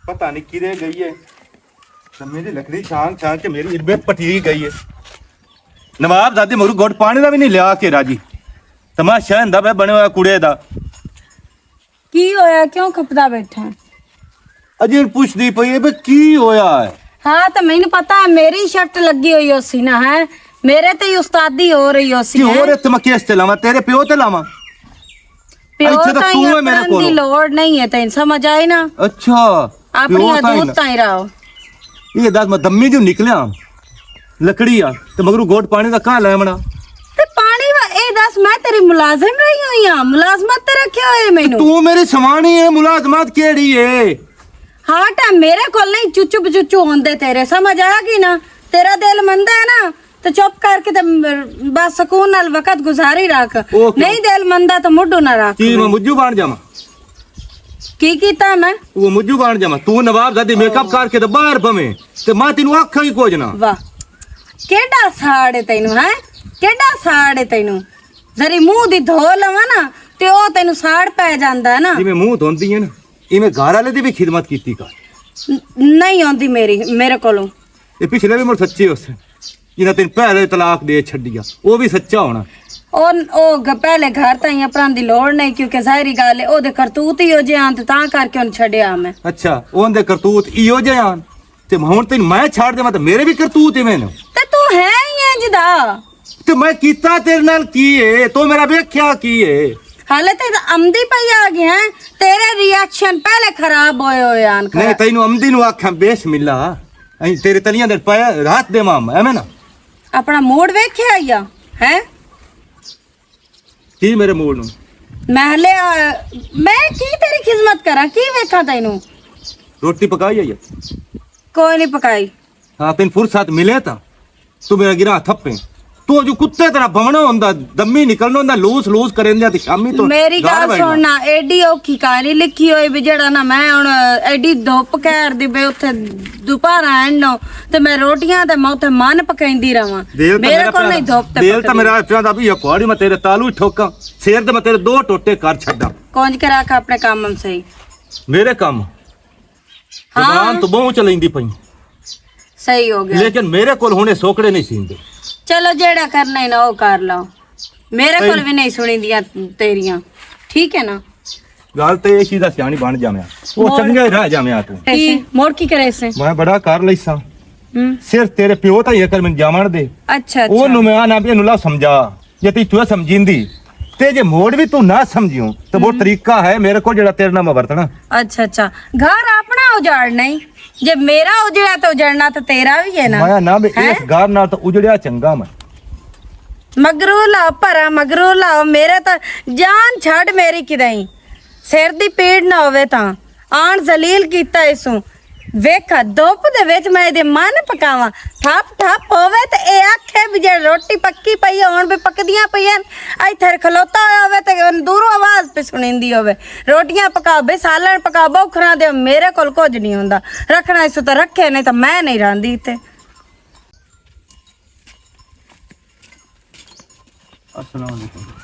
पता नहीं किरे गई है। तो मेरी लकड़ी छांग छांग के मेरी इर्बे पटी गई है। नवाब दादी मरू गोट पानी का भी नहीं लिया के राजी। तमाशा इंदा पे बने हुआ कुड़े दा। की होया क्यों खपदा बैठा? अजी पूछदी पई है बे की होया है? हाँ तो मैंने पता है मेरी शर्ट लगी हुई होसी ना है, मेरे ते ही उस्तादी हो रही होसी की है। हो रे तुम केस ते लावा तेरे प्यो ते लावा? प्यो अच्छा, तो ताई तू है मेरे अपनी कोलो। लोड नहीं है तेन समझ आई ना। अच्छा अपनी प्यो ताई हदूद ना। ताई रहो। ये दस मैं दम्मी जो निकलिया लकड़ी आ ते मगरू गोट पानी का कहां लाया मना? ते पानी ए दस मैं तेरी मुलाजिम रही हुई हां, मुलाजमत ते रखे हुए मैनू। तू मेरी सवानी है मुलाजमत केड़ी है? हाँ टा मेरे को नहीं चुचू चुचू होंदे तेरे, समझ आया कि ना? तेरा दिल मंदा है ना तो चुप करके ते बस सुकून नाल वक्त गुजारी रख। ओके। नहीं दिल मंदा तो मुड्डू ना रख। की मैं मुज्जू बन जावा? की कीता मैं? वो मुज्जू बन जावा। तू नवाब दादी मेकअप करके ते बाहर पवे ते मां तेनू आखा ही कुछ ना। वाह केड़ा साड़ है तैनू है, केड़ा साड़ है तैनू? जरी मुंह दी धो लवा ना ते ओ तैनू साड़ पै जांदा है ना। जिवें मुंह धोंदी है ना इवें घर वाले दी भी खिदमत कीती कर। नहीं आंदी मेरे कोलों। ये पिछले भी मुड़ सच्चे उस जिन्हें तेन पहले तलाक दे छड़िया वो भी सच्चा होना। पहले घर ताई अपना दी लोड़ नहीं क्योंकि जाहिर गल है ओदे करतूत ही हो जे आन ते तां करके उन छड़िया मैं। अच्छा ओंदे करतूत इहो जे आन ते हुण तेन मैं छाड़ देवां ते मेरे भी करतूत इवें ने। ते तू है ही इंज दा। ते मैं कीता तेरे नाल की है? तो मेरा वेख्या की है? हाले ते अमदी पई आ गया है, तेरे रिएक्शन पहले खराब होए आन नहीं तैनू अमदी नु आखां बेशमिल्ला अई तेरे तलियां दे पाया रात देवां एवें ना। अपना मूड वेखे आया है की मेरे मूड नु? मैं हले मैं की तेरी खिदमत करा की वेखा तैनू? रोटी पकाई है? कोई नहीं पकाई। हाँ तेन फुर्सत मिले ता तू मेरा गिरा थप्पे तू जो कुत्ते तरह भवना होंदा दम्मी निकलना होंदा लूस लूस करेंदा ते शामी तो मेरी गल सुनना एडी औखी कहानी लिखी होई भी जेड़ा ना मैं हुन एडी धुप कहर दी बे उथे दोपहर आनो ते मैं रोटियां ते मैं उथे मन पकाईंदी रहां। मेरे को नहीं धुप ते दिल ता मेरा चाहदा भी ये कोड़ी मैं तेरे तालू ठोका शेर दे मैं तेरे दो टोटे कर छड्डा। कौन के रख अपने काम में सही मेरे काम हाँ तो बहु चलेंदी पई सही हो गया लेकिन मेरे कोल हुणे सोकड़े नहीं सींदे। चलो जेड़ा करना है ना वो कर लो, मेरे कोल भी नहीं सुनी दिया तेरियां ठीक है ना। गल ते ये दा सियाणी बन जामिया वो चंगे रह जामिया तू मोड़ की करे से मैं बड़ा कर लईसा सिर्फ तेरे प्यो ता ये कर मैं जामण दे। अच्छा ओनू मैं आना भी ला समझा जे तू समझींदी ते जे मोड़ भी तू ना समझियो तो वो तरीका है मेरे को जेड़ा तेरे नाम वरतना। अच्छा घर अपना उजाड़ नहीं जे मेरा उजड़ा तो उजड़ना तो तेरा भी है ना। मैं ना भी इस घर नाल तो उजड़िया चंगा मैं। मगरू लाओ परा मगरू लाओ मेरे तो जान छड़ मेरी किदाई सिर दी पीड़ ना होवे ता आन जलील कीता इसू वेखा धुप दे विच मैं दे मन पकावा ठप ठप होवे ते ए आखे भी जे रोटी पक्की पई होण भी पकदियां पईयां इथे खलोता होवे ते दूरों आवाज पे सुनिंदी होवे रोटियां पकाओ बे सालन पकाओ बौखरा दे मेरे कोल कुछ नहीं हुंदा रखना इस तो रखे नहीं तो मैं नहीं रहंदी इथे।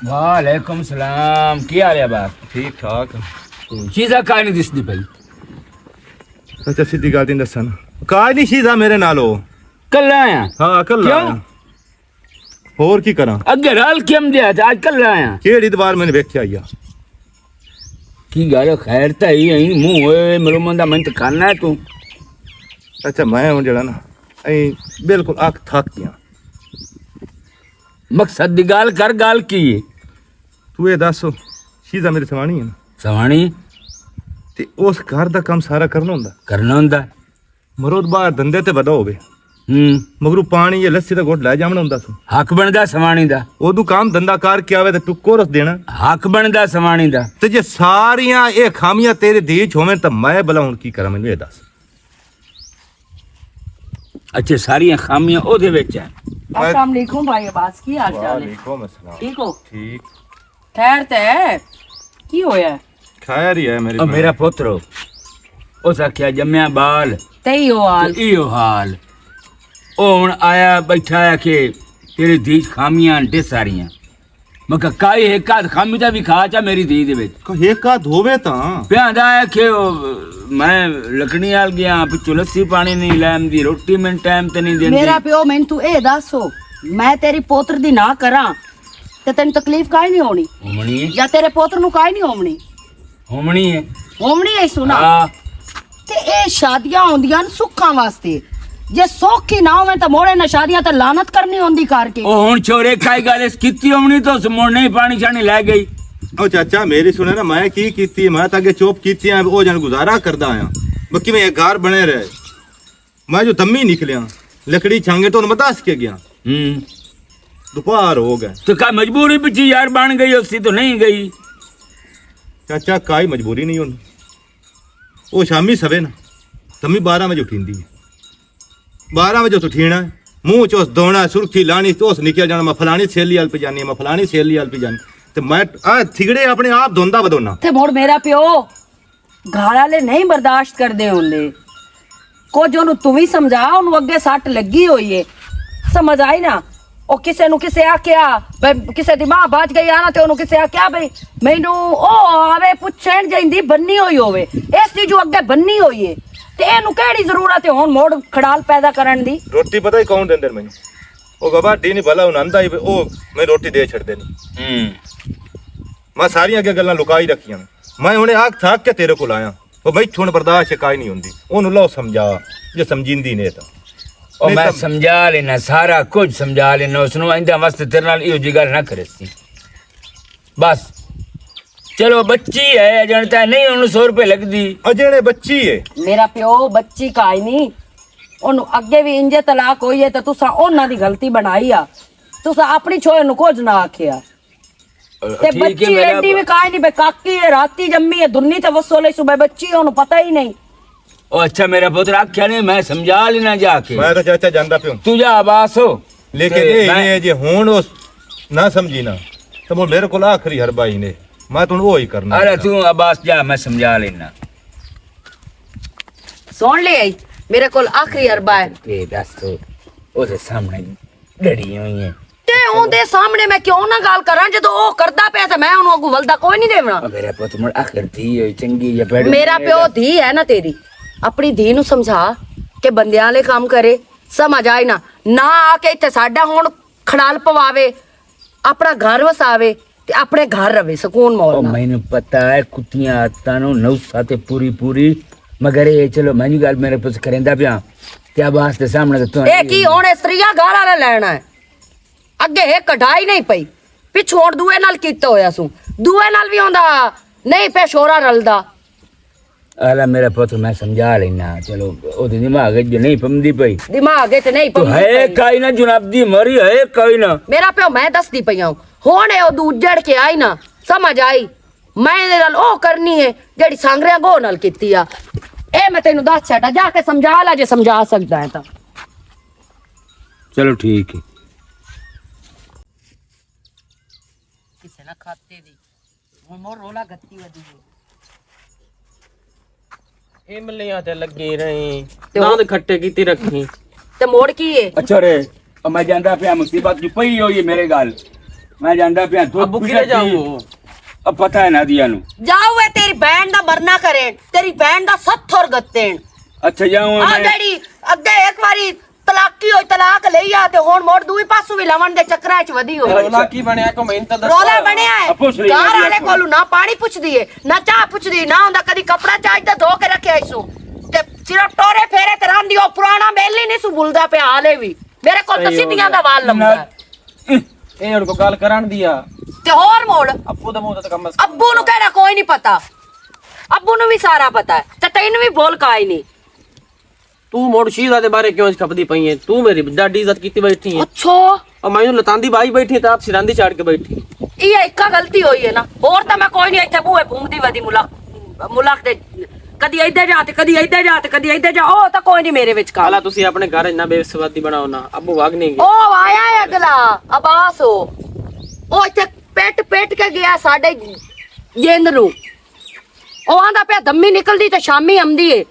वालेकुम सलाम की हाल है बाप? ठीक ठाक चीज़ा काहे नहीं दिसदी पई? अच्छा सीधी गल दी दसन काज नहीं शीजा मेरे नालो कल आया हाँ कल क्यों? आया होर की करा अगे राल केम दिया आज कल आया केड़ी दवार मैंने वेख्या आया की गल खैर ता ही आई मुंह होए मेरो मंदा मन तो करना है तू। अच्छा मैं हूं जेड़ा ना ऐ बिल्कुल अख थक गया मकसद दी गाल कर गाल की तू ये दस शीजा मेरी सवानी है ना सवाणी ते उस घर दा काम सारा करना हुंदा करना हुंदा मरोद बाहर धंधे ते वदा होवे मगरू पानी या लस्सी दा घोट लै जावना हुंदा सो हक बनदा सवाणी दा ओदू काम धंधा करके आवे ते टुक्को रस देना हक बनदा सवाणी दा ते जे सारियां ए खामियां तेरे धी च होवें तां मैं भला हुण की करा मैनू ये दस। अच्छे सारियां खामियां ओदे विच है। अस्सलाम वालेकुम भाई अब्बास की हाल चाल है? वालेकुम अस्सलाम ठीक हो? ठीक खैर ते की होया? खैर ही है मेरी ओ मेरा पुत्र उस आख्या जम्या बाल तेई हो हाल इहो हाल ओ हुण आया बैठा है कि तेरे धी खामियां ढे सारियां मैं कहा काई एक आध खामी ता भी खा चा मेरी धी दे विच ਹੇਕਾ ਧੋਵੇ ਤਾਂ प्यांदा है कि मैं लकड़ी आल गया पिछो लस्सी पानी नहीं लैंदी रोटी मैं टाइम ते नहीं देंदी मेरा प्यो मैनू तू ए दसो मैं तेरी पोत्र दी ना करा ते तेन तकलीफ काई नहीं होनी होमणी है या तेरे पोत्र नु काई नहीं होनी होमणी है होमनी है सुना हाँ ते ए शादियां होंदियां न सुखां वास्ते जे सुख ही ना होवे तो मोड़े ना शादियां ते लानत करनी होंदी करके ओ हुन छोरे काई गल इस कीती होमणी तो समोड़ नहीं पानी छानी ले गई ਉਹ ਚਾਚਾ ਮੇਰੀ ਸੁਣੇ ਨਾ ਮੈਂ ਕੀ ਕੀਤੀ ਮੈਂ ਤਾਂ ਅੱਗੇ ਚੋਪ ਕੀਤੀਆਂ ਉਹ ਜਨ ਗੁਜ਼ਾਰਾ ਕਰਦਾ ਆ ਮੈਂ ਕਿਵੇਂ ਇਹ ਘਰ ਬਣੇ ਰਹੇ ਮੈਂ ਜੋ ਦਮੀ ਨਿਕਲਿਆ लकड़ी छांगे तो मैं दस के गया दोपहर हो गए तो का मजबूरी पिछी यार बन गई उससे तो नहीं गई चाचा काई मजबूरी नहीं होनी वो शामी सवे ना तमी 12 बजे उठींदी 12 बजे तो उठीना मुंह चोस दौना सुर्खी लानी तो निकल जाना मैं फलानी सहेली वाल पे जानी मैं फलानी सहेली वाल पे जानी तो मैं थिगड़े अपने आप धोंदा बदोना ते मोड़ मेरा प्यो घर वाले नहीं बर्दाश्त करदे होंदे कुछ ਉਹਨੂੰ ਤੂੰ ਵੀ ਸਮਝਾ ਉਹਨੂੰ ਅੱਗੇ ਸੱਟ ਲੱਗੀ ਹੋਈ ਏ ਸਮਝ ਆਈ ਨਾ ਉਹ ਕਿਸੇ ਆਖਿਆ ਕਿਸੇ ਦੀ ਮਾਂ ਬਾਜ ਗਈ ਆ ਨਾ ਤੇ ਉਹਨੂੰ ਕਿਸੇ ਆਖਿਆ ਬਈ ਮੈਨੂੰ ਉਹ ਆਵੇ ਪੁੱਛਣ ਜਾਂਦੀ ਬੰਨੀ ਹੋਈ ਹੋਵੇ ਇਸ ਦੀ ਜੋ ਅੱਗੇ ਬੰਨੀ ਹੋਈ ਏ ਤੇ ਇਹਨੂੰ ਕਿਹੜੀ ਜ਼ਰੂਰਤ ਹੈ ਹੁਣ ਮੋੜ ਖੜਾਲ ਪੈਦਾ ਕਰਨ ਦੀ ਰੋਟੀ ਪਤਾ ਹੀ ਕੌਣ ਦਿੰਦੇ ਮੈਨੂੰ ਉਹ ਗਵਾ ਡੀ ਨਹੀਂ ਭਲਾ ਉਹਨਾਂ ਦਾ ਉਹ ਮੈਂ ਰੋਟੀ ਦੇ ਛੱਡਦੇ ਨਹੀਂ ਮੈਂ ਸਾਰੀਆਂ ਅੱਗੇ ਗੱਲਾਂ ਲੁਕਾਈ ਰੱਖੀਆਂ ਮੈਂ ਹੁਣੇ ਆਖ ਥੱਕ ਕੇ ਤੇਰੇ ਕੋਲ ਆਇਆ ਉਹ ਬਈ ਹੁਣ ਬਰਦਾਸ਼ਤ ਕਾਈ ਨਹੀਂ ਹੁੰਦੀ ਉਹਨੂੰ ਲਓ ਸਮਝਾ ਜੇ ਸਮਝਿੰਦੀ ਨੇ ਤਾਂ ਉਹ ਮੈਂ ਸਮਝਾ ਲੈਣਾ ਸਾਰਾ ਕੁਝ ਸਮਝਾ ਲੈਣਾ ਉਸਨੂੰ ਆਇੰਦਾ ਵਾਸਤੇ ਤੇਰੇ ਨਾਲ ਇਹੋ ਜਿਹੀ ਗੱਲ ਨਾ ਕਰੇ ਸੀ ਬਸ ਚਲੋ ਬੱਚੀ ਹੈ ਜਣਤਾ ਨਹੀਂ ਉਹਨੂੰ 100 ਰੁਪਏ ਲੱਗਦੀ ਅਜਿਹੜੇ ਬੱਚੀ ਏ ਮੇਰਾ ਪਿਓ ਬੱਚੀ ਕਾਈ ਨਹੀਂ ਉਹਨੂੰ ਅੱਗੇ ਵੀ ਇੰਜੇ ਤਲਾਕ ਹੋਈ ਹੈ ਤਾਂ ਤੁਸੀਂ ਉਹਨਾਂ ਦੀ ਗਲਤੀ ਬਣਾਈ ਆ ਤੁਸੀਂ ਆਪਣੀ ਛੋਏ ਨੂੰ ਕੁਝ ਨਾ ਆਖਿਆ ਤੇ ਬੱਚੀ ਐਡੀ ਵੀ ਕਾਈ ਨਹੀਂ ਬੇ ਕਾਕੀ ਹੈ ਰਾਤੀ ਜੰਮੀ ਹੈ ਦੁੰਨੀ ਤੇ ਵਸੋਲੇ ਸੁਬਹ ਬੱਚੀ ਹੈ ਉਹਨੂੰ ਪਤਾ ਹੀ ਨਹੀਂ ਉਹ ਅੱਛਾ ਮੇਰਾ ਪੁੱਤਰ ਆਖਿਆ ਨਹੀਂ ਮੈਂ ਸਮਝਾ ਲੈਣਾ ਜਾ ਕੇ ਮੈਂ ਤਾਂ ਚਾਚਾ ਜਾਂਦਾ ਪਿਓ ਤੂੰ ਜਾ ਆਬਾਸ ਹੋ ਲੇਕਿਨ ਇਹ ਜੇ ਹੁਣ ਉਹ ਨਾ ਸਮਝੀ ਨਾ ਤਾਂ ਉਹ ਮੇਰੇ ਕੋਲ ਆਖਰੀ ਹਰਬਾਈ ਨੇ ਮੈਂ ਤੁਹਾਨੂੰ ਉਹ ਹੀ ਕਰਨਾ ਅਰੇ ਤੂੰ ਆਬਾਸ ਜਾ ਮੈਂ ਸਮਝਾ ਲੈਣਾ ਸੁਣ ਲੈ ਮੇਰੇ ਕੋਲ ਆਖਰੀ ਅਰਬਾ ਹੈ ਤੇ ਦੱਸ ਉਹਦੇ ਸਾਹਮਣੇ ਡੜੀ ਹੋਈ ਹੈ ਤੇ ਉਹਦੇ ਸਾਹਮਣੇ ਮੈਂ ਕਿਉਂ ਨਾ ਗੱਲ ਕਰਾਂ ਜਦੋਂ ਉਹ ਕਰਦਾ ਪਿਆ ਤਾਂ ਮੈਂ ਉਹਨੂੰ ਅੱਗੋਂ ਵਲਦਾ ਕੋਈ ਨਹੀਂ ਦੇਵਣਾ ਮੇਰਾ ਪੁੱਤ ਮੜ ਆਖਰ ਧੀ ਹੋਈ ਚੰਗੀ ਜਾਂ ਬੈਠ ਮੇਰਾ ਪਿਓ ਧੀ ਹੈ ਨਾ ਤੇਰੀ ਆਪਣੀ ਧੀ ਨੂੰ ਸਮਝਾ ਕਿ ਬੰਦਿਆਂ ਵਾਲੇ ਕੰਮ ਕਰੇ ਸਮਝ ਆਈ ਨਾ ਨਾ ਆ ਕੇ ਇੱਥੇ ਸਾਡਾ ਹੁਣ ਖੜਾਲ ਪਵਾਵੇ ਆਪਣਾ ਘਰ ਵਸਾਵੇ ਤੇ ਆਪਣੇ ਘਰ ਰਵੇ ਸਕੂਨ ਮੌਲ ਉਹ ਨਾਲ ਮੈਨੂੰ ਪਤਾ ਹੈ ਕੁੱਤੀਆਂ ਆਤਾਂ ਨੂੰ ਨੌਸਾ ਤੇ ਪੂਰੀ ਮਗਰ ਇਹ ਚਲੋ ਮੈਨੂੰ ਗੱਲ ਮੇਰੇ ਪੁੱਤ ਕਰੇਂਦਾ ਪਿਆ ਤੇ ਆਬਾਸ ਦੇ ਸਾਹਮਣੇ ਤੂੰ ਇਹ ਕੀ ਹੁਣ ਇਸਤਰੀਆਂ ਘਰ ਵਾਲਾ ਲੈਣਾ ਹੈ ਅੱਗੇ ਇਹ ਕਢਾਈ ਨਹੀਂ ਪਈ ਪਿੱਛੋਂ ਹੁਣ ਦੂਏ ਨਾਲ ਕੀਤਾ ਹੋਇਆ ਸੂ ਦੂਏ ਨਾਲ ਵੀ ਆਉਂਦਾ ਨਹੀਂ ਪੇਸ਼ੋਰਾ ਰਲਦਾ ਆਲਾ ਮੇਰਾ ਪੁੱਤ ਮੈਂ ਸਮਝਾ ਲੈਣਾ ਚਲੋ ਉਹਦੇ ਦਿਮਾਗ ਵਿੱਚ ਨਹੀਂ ਪੰਦੀ ਪਈ ਦਿਮਾਗ ਵਿੱਚ ਨਹੀਂ ਤੂੰ ਪਈ ਹੈ ਕਾਈ ਨਾ ਜਨਾਬ ਦੀ ਮਰੀ ਹੈ ਕਾਈ ਨਾ ਮੇਰਾ ਪਿਓ ਮੈਂ ਦੱਸਦੀ ਪਈ ਹਾਂ ਹੁਣ ਇਹ ਉਹ ਦੂਜੜ ਕੇ ਆਈ ਨਾ ਸਮਝ ਆਈ ਮੈਂ ਇਹਦੇ ਨਾਲ ਉਹ ਕਰਨੀ ਹੈ ਜਿਹੜੀ ਸੰਗਰਿਆਂ ਗੋ ਨਾਲ ਕੀਤੀ ਆ ਇਹ ਮੈਂ ਤੈਨੂੰ ਦੱਸ ਛੱਡਾ ਜਾ ਕੇ ਸਮਝਾ ਲੈ ਜੇ ਸਮਝਾ ਸਕਦਾ ਹੈ ਤਾਂ ਚਲੋ ਠੀਕ ਹੈ ਕਿਸੇ ਨਾ ਖਾਤੇ ਦੀ ਹੁਣ ਮੋਰ ਰੋਲਾ ਗੱਤੀ ਵਧੀ ਇਮਲੀਆਂ ਤੇ ਲੱਗੀ ਰਹੀ ਤੇ ਦੰਦ ਖੱਟੇ ਕੀਤੀ ਰੱਖੀ ਤੇ ਮੋੜ ਕੀ ਹੈ ਅੱਛਾ ਰੇ ਮੈਂ ਜਾਂਦਾ ਪਿਆ ਮੁਸੀਬਤ ਜੀ ਪਈ ਹੋਈ ਹੈ ਮੇਰੇ ਗੱਲ ਮੈਂ ਜਾਂਦਾ ਪਿਆ ਅੱਬੂ ਕਿਹੜੇ ਜਾਊ अब पता है नादिया नु जाओ वे तेरी बहन दा मरना करे तेरी बहन दा सत्थर गत्तेन अच्छा जाऊं आ डैडी अगे एक बारी तलाकी होई तलाक ले आ ते हुन मोड़ दूई पासों भी लवण दे चक्करा च वधी होई ਰੌਲਾ ਕੀ ਬਣਿਆ ਕੋ ਮੈਨੂੰ ਤਾਂ ਦੱਸੋ रोला बनया है पुछ रही घर है वाले कोलू ना पानी पुछदी है ना चाह पुछदी ना हुंदा कदी कपड़ा चाहदा धो के रखे आईसू ते सिर्फ टोरे फेरे ते रांदी ओ पुराना मेल ही नहीं सु भूलदा पे हाले भी मेरे कोल तो सीधियां दा वाल लंबा ਇਹ ਹੁਣ ਕੋ ਗੱਲ ਕਰਨ ਦੀ ਆ ते होर मोड़ ਅੱਪੂ ਦਾ ਮੂੰਹ ਤਾਂ ਕੰਮ अब्बू नु कहड़ा कोई नहीं पता अब्बू नु भी सारा पता है ते तैनू भी बोल काई नहीं ਤੂੰ ਮੋੜ ਸ਼ੀਜ਼ਾ ਦੇ ਬਾਰੇ ਕਿਉਂ ਖਪਦੀ ਪਈ ਹੈ ਤੂੰ ਮੇਰੀ ਡਾਡੀ ਇੱਜ਼ਤ ਕੀਤੀ ਬੈਠੀ ਹੈ अच्छा ਆ ਮੈਨੂੰ ਲਤਾਂਦੀ ਬਾਈ ਬੈਠੀ ਤਾਂ ਆਪ ਸਿਰੰਦੀ ਚਾੜ ਕੇ ਬੈਠੀ ਇਹ ਇੱਕਾ ਗਲਤੀ ਹੋਈ ਹੈ ਨਾ ਹੋਰ ਤਾਂ ਮੈਂ ਕੋਈ ਨਹੀਂ ਇੱਥੇ ਬੂਹੇ ਭੂੰਗਦੀ ਵਦੀ ਮੁਲਕ ਦੇ ਕਦੀ ਇੱਧਰ ਜਾ ਤੇ ਕਦੀ ਇੱਧਰ ਜਾ ਤੇ ਕਦੀ ਇੱਧਰ ਜਾ ਉਹ ਤਾਂ ਕੋਈ ਨਹੀਂ ਮੇਰੇ ਵਿੱਚ ਕਾਲਾ ਹਾਲਾ ਤੁਸੀਂ ਆਪਣੇ ਘਰ ਇੰਨਾ ਬੇਸਵਾਦੀ ਬਣਾਓ ਨਾ ਅੱਬੂ ਵਗ ਨਹੀਂ ਗਿਆ ਉਹ ਆਇਆ ਹੈ ਅਗਲਾ ਅਬਾਸ ਉਹ ਇੱਥੇ ਪੇਟ ਕੇ ਗਿਆ ਸਾਡੇ ਜਿੰਦ ਨੂੰ ਉਹ ਆਂਦਾ ਪਿਆ ਦੰਮੀ ਨਿਕਲਦੀ ਤੇ ਸ਼ਾਮੀ ਆਉਂਦੀ ਏ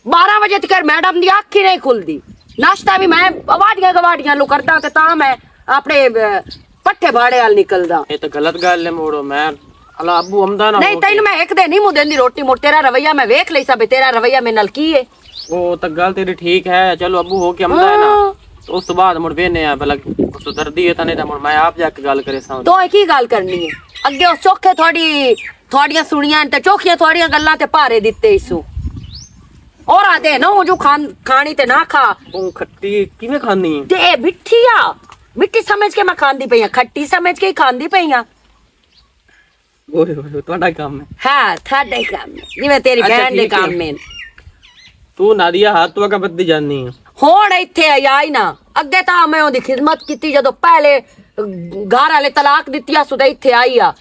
12 ਵਜੇ ਤੱਕ ਮੈਡਮ ਦੀ ਅੱਖ ਹੀ ਨਹੀਂ ਖੁੱਲਦੀ ਨਾਸ਼ਤਾ ਵੀ ਮੈਂ ਆਵਾਜ਼ੀਆਂ ਗਵਾੜੀਆਂ ਲੋ ਕਰਦਾ ਤੇ ਤਾਂ ਮੈਂ ਆਪਣੇ पट्ठे भाड़े वाल निकलदा। ये तो गलत गल है मोड़ो। मैं अला अबू अमदा ना नहीं तैनू मैं एक दे नहीं मुंह देंदी रोटी मोट, तेरा रवैया मैं वेख लई सब, तेरा रवैया मेरे नाल की है। वो तो गल तेरी ठीक है, चलो अबू हो के अमदा है ना, तो उस तो बाद मुड़ वेने आ भला सुधरदी है तने, मुड़ मैं आप जाके गल करे सा। तो की गल करनी है अगे उस चोखे थोड़ियां सुनियां ते चोखियां थोड़ियां गल्लां ते भारे दित्ते इसू। और आते ना जो खानी ते ना खा वो खट्टी किवें खानी है? ते मिठिया मिट्टी समझ के मैं खांदी पई हां, खट्टी समझ के ही खांदी पई हां। ओए ओए ਤੁਹਾਡਾ ਕੰਮ ਹੈ। हाँ थाडा ही काम है, जिवें तेरी अच्छा, बहन दे ठीक है। काम में। ਤੂੰ ਨਾਦੀਆ ਹੱਥ ਵਗਾ ਬੱਦੀ ਜਾਨੀ ਹੈ। ਹੁਣ ਇੱਥੇ ਆਇਆ ਹੀ ਨਾ, ਅੱਗੇ ਤਾਂ ਮੈਂ ਉਹਦੀ ਖਿਦਮਤ ਕੀਤੀ ਜਦੋਂ ਪਹਿਲੇ ਘਰ ਵਾਲੇ ਤਲਾਕ ਦਿੱਤੀ ਆ ਸੁਦਾ ਇੱਥੇ ਆਈ ਆ।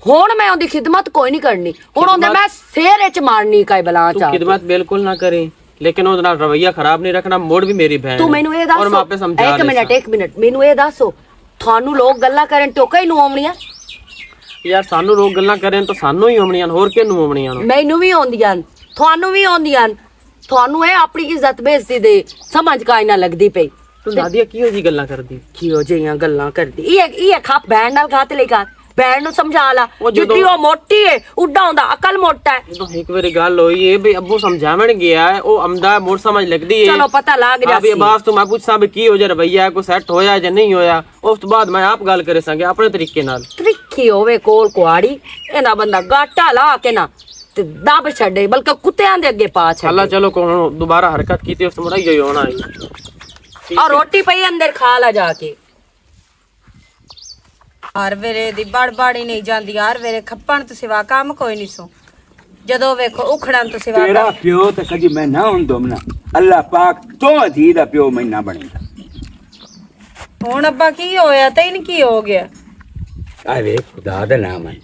ਹੁਣ ਮੈਂ ਉਹਦੀ ਖਿਦਮਤ ਕੋਈ ਨਹੀਂ ਕਰਨੀ, ਹੁਣ ਉਹਦੇ ਮੈਂ ਸਿਰ ਵਿੱਚ ਮਾਰਨੀ ਕਾਈ ਬਲਾ ਤੂੰ ਚਾ। ਖਿਦਮਤ ਬਿਲਕੁਲ ਨਾ ਕਰੇ, ਲੇਕਿਨ ਉਹਦੇ ਨਾਲ ਰਵਈਆ ਖਰਾਬ ਨਹੀਂ ਰੱਖਣਾ। ਮੋੜ ਵੀ ਮੇਰੀ ਬਹਿਨ ਤੂੰ ਮੈਨੂੰ ਇਹ ਔਰ ਮੈਂ ਆਪੇ ਦੱਸੋ, ਸਮਝਾ ਇੱਕ ਮਿੰਟ ਮੈਨੂੰ ਇਹ ਦੱਸੋ, ਤੁਹਾਨੂੰ ਲੋਕ ਗੱਲਾਂ ਕਰਨ ਟੋਕਾ ਹੀ ਨੂੰ ਆਉਣੀਆਂ? ਯਾਰ ਸਾਨੂੰ ਲੋਕ ਗੱਲਾਂ ਕਰਨ ਤਾਂ ਸਾਨੂੰ ਹੀ ਆਉਣੀਆਂ, ਹੋਰ ਕਿਹਨੂੰ ਆਉਣੀਆਂ? ਮੈਨੂੰ ਵੀ ਆਉਂਦੀਆਂ, ਤੁਹਾਨੂੰ ਵੀ ਆਉਂਦੀਆਂ। ਤੁਹਾਨੂੰ ਇਹ ਆਪਣੀ ਇੱਜ਼ਤ ਬੇਇੱਜ਼ਤੀ ਦੇ ਸਮਝ ਕਾਈ ਨਾ ਲੱਗਦੀ ਪਈ। ਤੂੰ ਨਾਦੀਆ ਕਿਹੋ ਜੀ ਗੱਲਾਂ ਕਰਦੀ? ਕਿਉਂ ਜਿਹੀਆਂ ਗੱਲਾਂ ਕਰਦੀ? ਇਹ ਖਾ ਬੈਣ ਨਾਲ ਖਾਤੇ ਲਈ ਕਰ, ਬੈਣ ਨੂੰ ਸਮਝਾ ਲਾ। ਉਹ ਜਦੋਂ- ਜਿੱਡੀ ਉਹ ਮੋਟੀ ਏ ਉੱਡਾ ਹੁੰਦਾ, ਅਕਲ ਮੋਟਾ ਹੈ। ਜਦੋਂ ਇੱਕ ਵਾਰੀ ਗੱਲ ਹੋਈ ਏ ਵੀ ਅੱਬੂ ਸਮਝਾਵਣ ਗਿਆ ਹੈ, ਉਹ ਅਮਦਾ ਮੋੜ ਸਮਝ ਲੱਗਦੀ ਏ। ਚਲੋ ਪਤਾ ਲੱਗ ਆ ਵੀ ਜਾਸੀ। ਅਬਾਸ ਤੋਂ ਮੈਂ ਪੁੱਛਾਂ ਵੀ ਕੀ ਹੋ ਜਾ ਰਵਈਆ, ਕੋਈ ਸੈੱਟ ਹੋਇਆ ਜਾਂ ਨਹੀਂ ਹੋਇਆ, ਉਸ ਤੋਂ ਬਾਅਦ ਮੈਂ ਆਪ ਗੱਲ ਕਰੇ ਸੰਗੇ ਆਪਣੇ ਤਰੀਕੇ ਨਾਲ। ਤਰੀਖੀ ਹੋਵੇ ਕੋਲ ਕੁਆੜੀ, ਇਹਦਾ ਬੰਦਾ ਗਾਟਾ ਲਾ ਕੇ ਨਾ ਤੇ ਦੱਬ ਛੱਡੇ, ਬਲਕਿ ਕੁੱਤਿਆਂ ਦੇ ਅੱਗੇ ਪਾ ਅੱਲਾ ਛੱਡੇ। ਚਲੋ ਕੋਣ ਦੁਬਾਰਾ ਹਰਕਤ ਕੀਤੀ ਉਸ ਤੋਂ ਮੁੜਾ ਹੀ ਹੋਣਾ ਹੈ। ਆ ਰੋਟੀ ਪਈ ਅੰਦਰ ਖਾ ਲਾ ਜਾ ਕੇ। ਹਰ ਵੇਲੇ ਦੀ ਬੜਬੜ ਹੀ ਨਹੀਂ ਜਾਂਦੀ, ਹਰ ਵੇਲੇ ਖੱਪਣ ਤੋਂ ਸਿਵਾ ਕੰਮ ਕੋਈ ਨਹੀਂ ਸੋ। ਜਦੋਂ ਵੇਖੋ ਉਖੜਨ ਤੋਂ ਸਿਵਾ तेरा प्यो तो कभी मैं ना हूं दोमना, अल्लाह पाक तो धी दा प्यो मैं ना बनेगा। ਹੁਣ ਅੱਬਾ ਕੀ ਹੋਇਆ ਤੈਨੂੰ ਕੀ ਹੋ ਗਿਆ? अरे खुदा दा नाम है,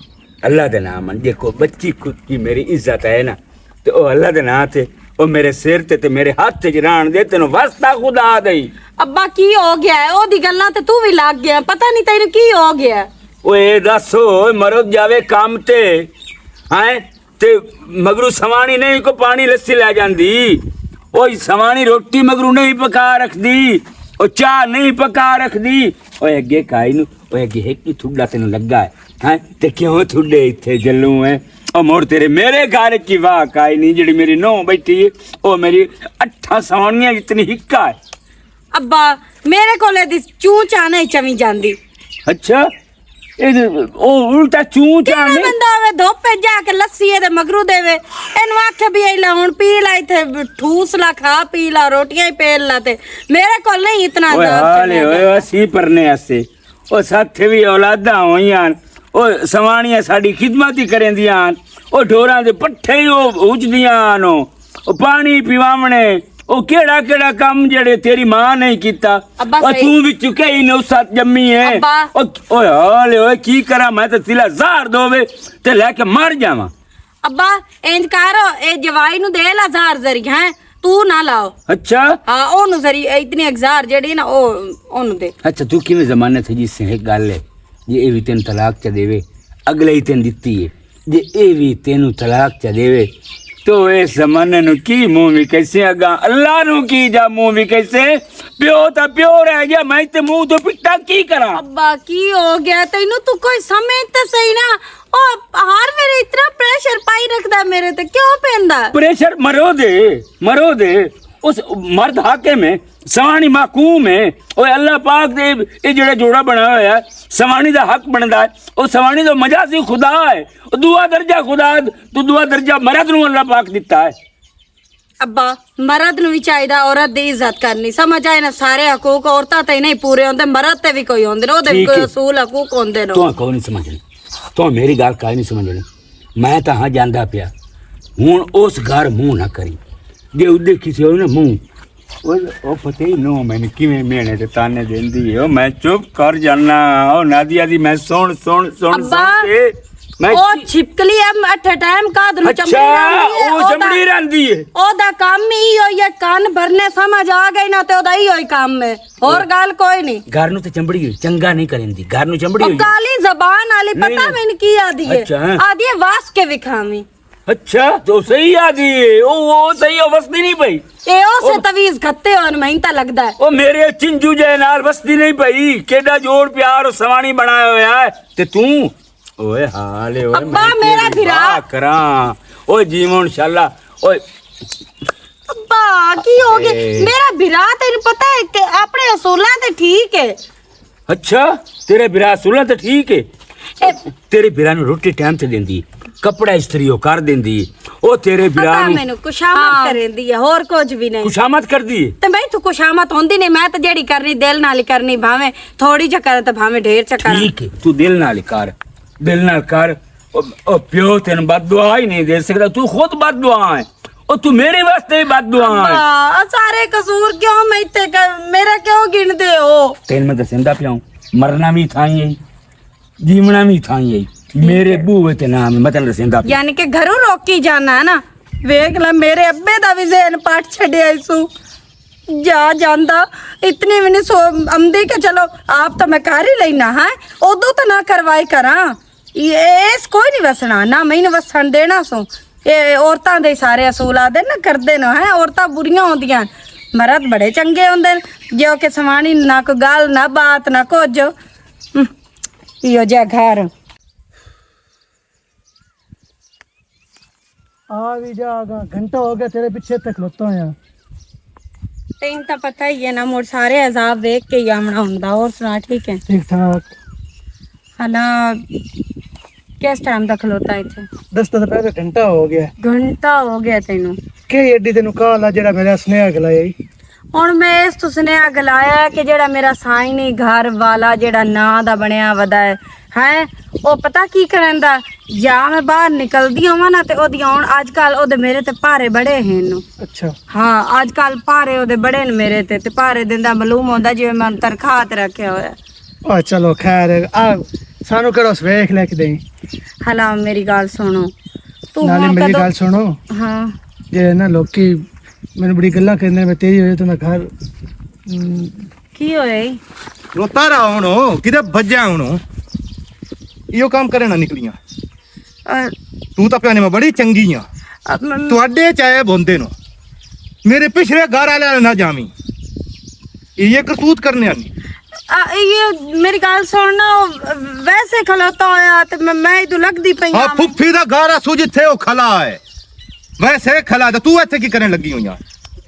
अल्लाह दा नाम है। देखो बच्ची खुद की मेरी इज्जत है ना, तो ओ अल्लाह दे नाम ते ओ मेरे सिर ते मेरे हाथ ते रान दे तेन वास्ता खुदा दई। ਅੱਬਾ ਕੀ ਹੋ ਗਿਆ ਹੈ? ਉਹਦੀ ਗੱਲਾਂ ਤੇ ਤੂੰ ਵੀ ਲੱਗ ਗਿਆ, ਪਤਾ ਨਹੀਂ ਤੈਨੂੰ ਕੀ ਹੋ ਗਿਆ। ओए दसो मरद जावे काम ते हैं ते मगरू सवानी नहीं को पानी लस्सी लै जांदी, ओए सवानी रोटी मगरू नहीं पका रखदी, ओ चाह नहीं पका रखदी। ओए अगे काई नु ओए अगे है कि थुड्डा तेन लगा है ते क्यों थुड्डे इत्थे जल्लू है? ओ मोड़ तेरे मेरे घर की वाह काई नहीं, जेड़ी मेरी नौ बैठी है ओ मेरी 8 सवानियां जितनी हिक्का है। ਅੱਬਾ ਮੇਰੇ ਕੋਲੇ ਦੀ ਚੂੰ ਚਾਣੇ ਚਵੀ ਜਾਂਦੀ। अच्छा ओ उल्टा चू ਕਿਹੜਾ चाने ਬੰਦਾ ਹੋਵੇ ਧੋਪੇ ਜਾ ਕੇ ਲੱਸੀ ਇਹਦੇ ਮਗਰੂ ਦੇਵੇ, ਇਹਨੂੰ ਆਖੇ ਵੀ ਇਹ ਲਾ ਹੁਣ ਪੀ ਲਾ, ਇੱਥੇ ਠੂਸ ਲਾ, ਖਾ ਪੀ ਲਾ, ਰੋਟੀਆਂ ਹੀ ਪੇਲ ਲਾ, ਤੇ ਮੇਰੇ ਕੋਲ ਨਹੀਂ ਇਤਨਾ ओए हाले ओए असी परने आसे ओ साथे भी औलादा होईयां, ओ सवाणियां साडी खिदमत ही करेंदियां, ओ ढोरां दे पट्ठे ही ओ उजदियां नो, ओ पानी पिवावणे, ओ केड़ा केड़ा काम जेड़े तेरी मां नहीं कीता। अब्बा ओ सही- तू भी चुके ही नो साथ जम्मी है। अब्बा। ओए हाले ओए की करा मैं तो तिला जार दोवे ते लेके मर जावां। ਅੱਬਾ ਇੰਜ ਕਰ, ਇਹ ਜਵਾਈ ਨੂੰ ਦੇ ਲਾ ਜ਼ਾਰ ਜ਼ਰੀ, ਹੈ ਤੂੰ ਨਾ ਲਾਓ। अच्छा ਹਾਂ ਉਹਨੂੰ ਜ਼ਰੀ ਇਤਨੀ ਅਗਜ਼ਾਰ ਜਿਹੜੀ ਨਾ ਉਹ ਉਹਨੂੰ ਦੇ। अच्छा तू किवें जमाने थे जिससे एक गल है, जे ए भी तेन तलाक च देवे अगले ही तेन दित्ती है, जे ए भी तेनू तलाक च देवे तो इस जमाने नु की मुंह भी कैसे अगा अल्लाह नु की जा मुंह भी कैसे, प्यो ता प्यो रह गया, मैं ते मुंह तो पिट्टा की करा। ਅੱਬਾ ਕੀ ਹੋ ਗਿਆ ਤੈਨੂੰ? ਤੂੰ ਕੋਈ ਸਮਝ ਤਾਂ ਸਹੀ ਨਾ, ਉਹ ਹਰ ਵੇਲੇ ਇਤਨਾ ਪ੍ਰੈਸ਼ਰ ਪਾਈ ਰੱਖਦਾ ਮੇਰੇ ਤੇ, ਕਿਉਂ ਪੈਂਦਾ? प्रेशर मरो दे उस मर्द हाके में सवानी माकूम है। ओए अल्लाह पाक दे ये जेड़ा जोड़ा बनाया होया है, सवानी दा हक बनदा है, ओ सवानी दा मजाजी खुदा है, ओ दुआ दर्जा खुदा तो दुआ दर्जा मर्द नु अल्लाह पाक दिता है। ਅੱਬਾ ਮਰਦ ਨੂੰ ਵੀ ਚਾਹੀਦਾ ਔਰਤ ਦੀ ਇੱਜ਼ਤ ਕਰਨੀ, ਸਮਝ ਆਏ ਨਾ? ਸਾਰੇ ਹਕੂਕ ਔਰਤਾਂ ਤੇ ਨਹੀਂ ਪੂਰੇ ਹੁੰਦੇ, ਮਰਦ ਤੇ ਵੀ ਕੋਈ ਹੁੰਦੇ ਨੇ, ਉਹਦੇ ਵੀ ठीक ਕੋਈ है। ਅਸੂਲ ਹਕੂਕ ਹੁੰਦੇ ਨੇ। तो कोई नहीं समझनी, तो मेरी गाल काई नहीं समझनी, मैं तो हाँ जांदा पिया हूं उस घर मुंह ना करी जे उदे किसी हो ना मुंह ओ पता ही नो मैंने किवें मेणे ते ताने देंदी है। ओ मैं चुप कर जाना, ओ नादिया दी मैं सुन अब्बा, के मैं ਉਹ ਛਿਪਕਲੀ ਐ ਅੱਠ ਟਾਈਮ ਕਾਦ ਨੂੰ अच्छा ਚੰਬੜੀ ਰਹਿੰਦੀ ਹੈ, ओ चमड़ी रहंदी है। ਉਹਦਾ ਕੰਮ ਹੀ ਹੋਈ ਹੈ, ਕੰਨ ਭਰਨੇ ਸਮਝ ਆ ਗਈ ਨਾ, ਤੇ ਉਹਦਾ ਹੀ ਹੋਈ ਕੰਮ ਹੈ, ਹੋਰ ਗੱਲ ਕੋਈ ਨਹੀਂ। घर नु ते चमड़ी हुई चंगा नहीं करेंदी, घर नु चमड़ी ਉਹ हुई ਕਾਲੀ ਜ਼ਬਾਨ ਵਾਲੀ नहीं, ਪਤਾ नहीं। ਮੈਨੂੰ ਕੀ ਆਦੀ ਹੈ? अच्छा। ਆਦੀ ਹੈ ਵਾਸ ਕੇ ਵਿਖਾਵੀਂ। अच्छा तो सही आदि है वो सही हो वसदी नहीं पई ਇਹ ਉਸੇ ਤਵੀਜ਼ ਖੱਤੇ ਹੋਣ ਮੈਨੂੰ ਤਾਂ ਲੱਗਦਾ ਹੈ। ओ मेरे चिंजू जे नाल वसदी नहीं पई केडा जोड़ प्यार और सवानी बनाया होया है ते तू ओए हाले ओए अब्बा, मेरा भिरा। करा ओए जीवन इंशाल्लाह ओए ਅੱਬਾ ਕੀ ਹੋ ਗਿਆ? ਮੇਰਾ ਵਿਰਾ ਤੈਨੂੰ ਪਤਾ ਹੈ ਕਿ ਆਪਣੇ ਅਸੂਲਾਂ ਤੇ ਠੀਕ ਹੈ। अच्छा तेरे बिरा सुला तो ठीक है तेरे बिरा नु रोटी टाइम ते देंदी कपड़ा इस्त्री ओ कर देंदी ओ तेरे बिरा ਪਤਾ नु ਮੈਨੂੰ ਕੁਸ਼ਾਮਤ ਕਰੇਂਦੀ ਹੈ ਹੋਰ ਕੁਝ ਵੀ ਨਹੀਂ। खुशामत कर दी ਤੇ ਮੈਂ ਤੂੰ ਕੁਸ਼ਾਮਤ ਹੁੰਦੀ ਨਹੀਂ ਮੈਂ ਤਾਂ ਜਿਹੜੀ ਕਰਨੀ ਦਿਲ ਨਾਲ ਹੀ ਕਰਨੀ ਭਾਵੇਂ ਥੋੜੀ ਜਿਹੀ ਕਰ ਤੇ ਭਾਵੇਂ ਢੇਰ ਚ ਕਰ। ठीक है तू दिल नाल कर दिल नाल कर ओ प्यो तेन बददुआ ही नहीं दे सकता तू खुद बददुआ है ओ तू मेरे वास्ते ही बददुआ है ਆ ਸਾਰੇ ਕਸੂਰ ਕਿਉਂ ਮੈਂ ਤੇ ਮੇਰਾ ਕਿਉਂ ਗਿਣਦੇ ਹੋ? तेन मैं दसेंदा पिया मरना भी था ही जीवना भी था ही मेरे बूहे ते नाम है मैं तेन दसेंदा पिया ਯਾਨੀ ਕਿ ਘਰੋਂ ਰੋਕੀ ਜਾਣਾ ਹੈ ਨਾ। ਵੇਖ ਲੈ ਮੇਰੇ ਅੱਬੇ ਦਾ ਵੀ ਜ਼ਹਿਨ ਪਾਟ ਛੱਡਿਆ ਇਸੂ ਜਾ ਜਾਂਦਾ ਇਤਨੀ ਵੀ ਨਹੀਂ ਸੋ ਆਮਦੀ ਕਿ ਚਲੋ ਆਪ ਤਾਂ ਮੈਂ ਕਰ ਹੀ ਲੈਣਾ ਹੈ ਉਦੋਂ ਤਾਂ ਨਾ ਕਰਵਾਈ ਕਰਾਂ ਇਸ ਕੋਈ ਨਹੀਂ ਵਸਣਾ ਨਾ ਮੈਨੂੰ ਵਸਣ ਦੇਣਾ ਸੋ ਇਹ ਔਰਤਾਂ ਦੇ ਸਾਰੇ ਅਸੂਲ ਆਦੇ ਨਾ ਕਰਦੇ ਨਾ ਹੈ ਔਰਤਾਂ ਬੁਰੀਆਂ ਹੁੰਦੀਆਂ ਮਰਦ ਬੜੇ ਚੰਗੇ ਹੁੰਦੇ ਨੇ ਜੋ ਕਿ ਸਮਾਣੀ ਨਾ ਕੋਈ ਗੱਲ ਨਾ ਬਾਤ ਨਾ ਕੁਝ ਇਹੋ ਜਿਹਾ ਘਰ आ भी जाएगा घंटा हो गया तेरे पीछे तक खलोता हूं। ਤੈਨੂੰ ਤਾਂ ਪਤਾ ਹੀ ਹੈ ਨਾ ਮੋਰ ਸਾਰੇ ਅਜ਼ਾਬ ਵੇਖ ਕੇ ਹੀ ਆਉਣਾ ਹੁੰਦਾ ਹੋਰ ਸੁਣਾ ਠੀਕ ਹੈ ठीक ठाक ਹਲਾ ਕਿਸ ਟਾਈਮ ਦਾ ਖਲੋਤਾ ਇੱਥੇ 10 तो पहले घंटा हो गया ਘੰਟਾ ਹੋ ਗਿਆ ਤੈਨੂੰ के एडी तेन कॉल आ जेड़ा मेरा स्नेह गलाया ਹੁਣ ਮੈਂ ਇਸ ਤੋਂ ਸੁਨੇਹਾ ਗਲਾਇਆ ਕਿ ਜਿਹੜਾ ਮੇਰਾ ਸਾਈਨੀ ਘਰ ਵਾਲਾ ਜਿਹੜਾ ਨਾਂ ਦਾ ਬਣਿਆ ਵਦਾ ਹੈ ਉਹ ਪਤਾ ਕੀ ਕਰਦਾ ਜਾਂ ਮੈਂ ਬਾਹਰ ਨਿਕਲਦੀ ਹਾਂ ਨਾ ਤੇ ਉਹਦੀ ਹੁਣ ਅੱਜ ਕੱਲ ਉਹਦੇ ਮੇਰੇ ਤੇ ਭਾਰੇ ਬੜੇ ਹਨ अच्छा ਹਾਂ ਅੱਜ ਕੱਲ ਭਾਰੇ ਉਹਦੇ ਬੜੇ ਨੇ ਮੇਰੇ ਤੇ ਭਾਰੇ ਦਿੰਦਾ ਮਾਲੂਮ ਹੁੰਦਾ ਜਿਵੇਂ ਮੈਂ ਤਰਖਾਹ ਤੇ ਰੱਖਿਆ ਹੋਇਆ आ चलो खैर आ सानू करो वेख लेके देई ਹਲਾ ਮੇਰੀ ਗੱਲ ਸੁਣੋ ਤੂੰ नाले ਹੁਣ मेरी ਕਦੋਂ गल सुनो ਹਾਂ जे ना लोकी मैंने बड़ी गल्ला करने में तेरी होए तो मैं घर ਕੀ ਹੋਇਆ ਈ? ਰੋਤਾ ਰਾ ਹੁਣ ਕਿਤੇ ਭੱਜਿਆ ਹੁਣ ਇਹੋ ਕੰਮ ਕਰੇ ਨਾ ਨਿਕਲੀਆਂ ਅ, ਤੂੰ ਤਾਂ ਪਿਆਨੇ ਮੈਂ ਬੜੀ ਚੰਗੀ ਆ ਅ, ਮ- ਤੁਹਾਡੇ ਚਾਹੇ ਬੰਦੇ ਨੂੰ ਮੇਰੇ ਪਿਛਲੇ ਘਰ ਵਾਲਿਆਂ ਨਾ ਜਾਵੀਂ ਇਹ ਕਰਤੂਤ ਕਰਨੇ ਆਨੀ ਇਹ ਮੇਰੀ ਗੱਲ ਸੁਣਨਾ ਵੈਸੇ ਖਲੋਤਾ ਹੋਇਆ ਤੇ ਮੈਂ ਇਦੋਂ ਲੱਗਦੀ ਪਈ ਆ ਫੁੱਫੀ ਦਾ ਘਰ ਆ ਸੂ ਜਿੱਥੇ ਉਹ ਖਲਾ ਹੈ ਵੈਸੇ ਖਲਾ ਤੇ ਤੂੰ ਇੱਥੇ ਕੀ ਕਰਨ ਲੱਗੀ ਹੋਈਆਂ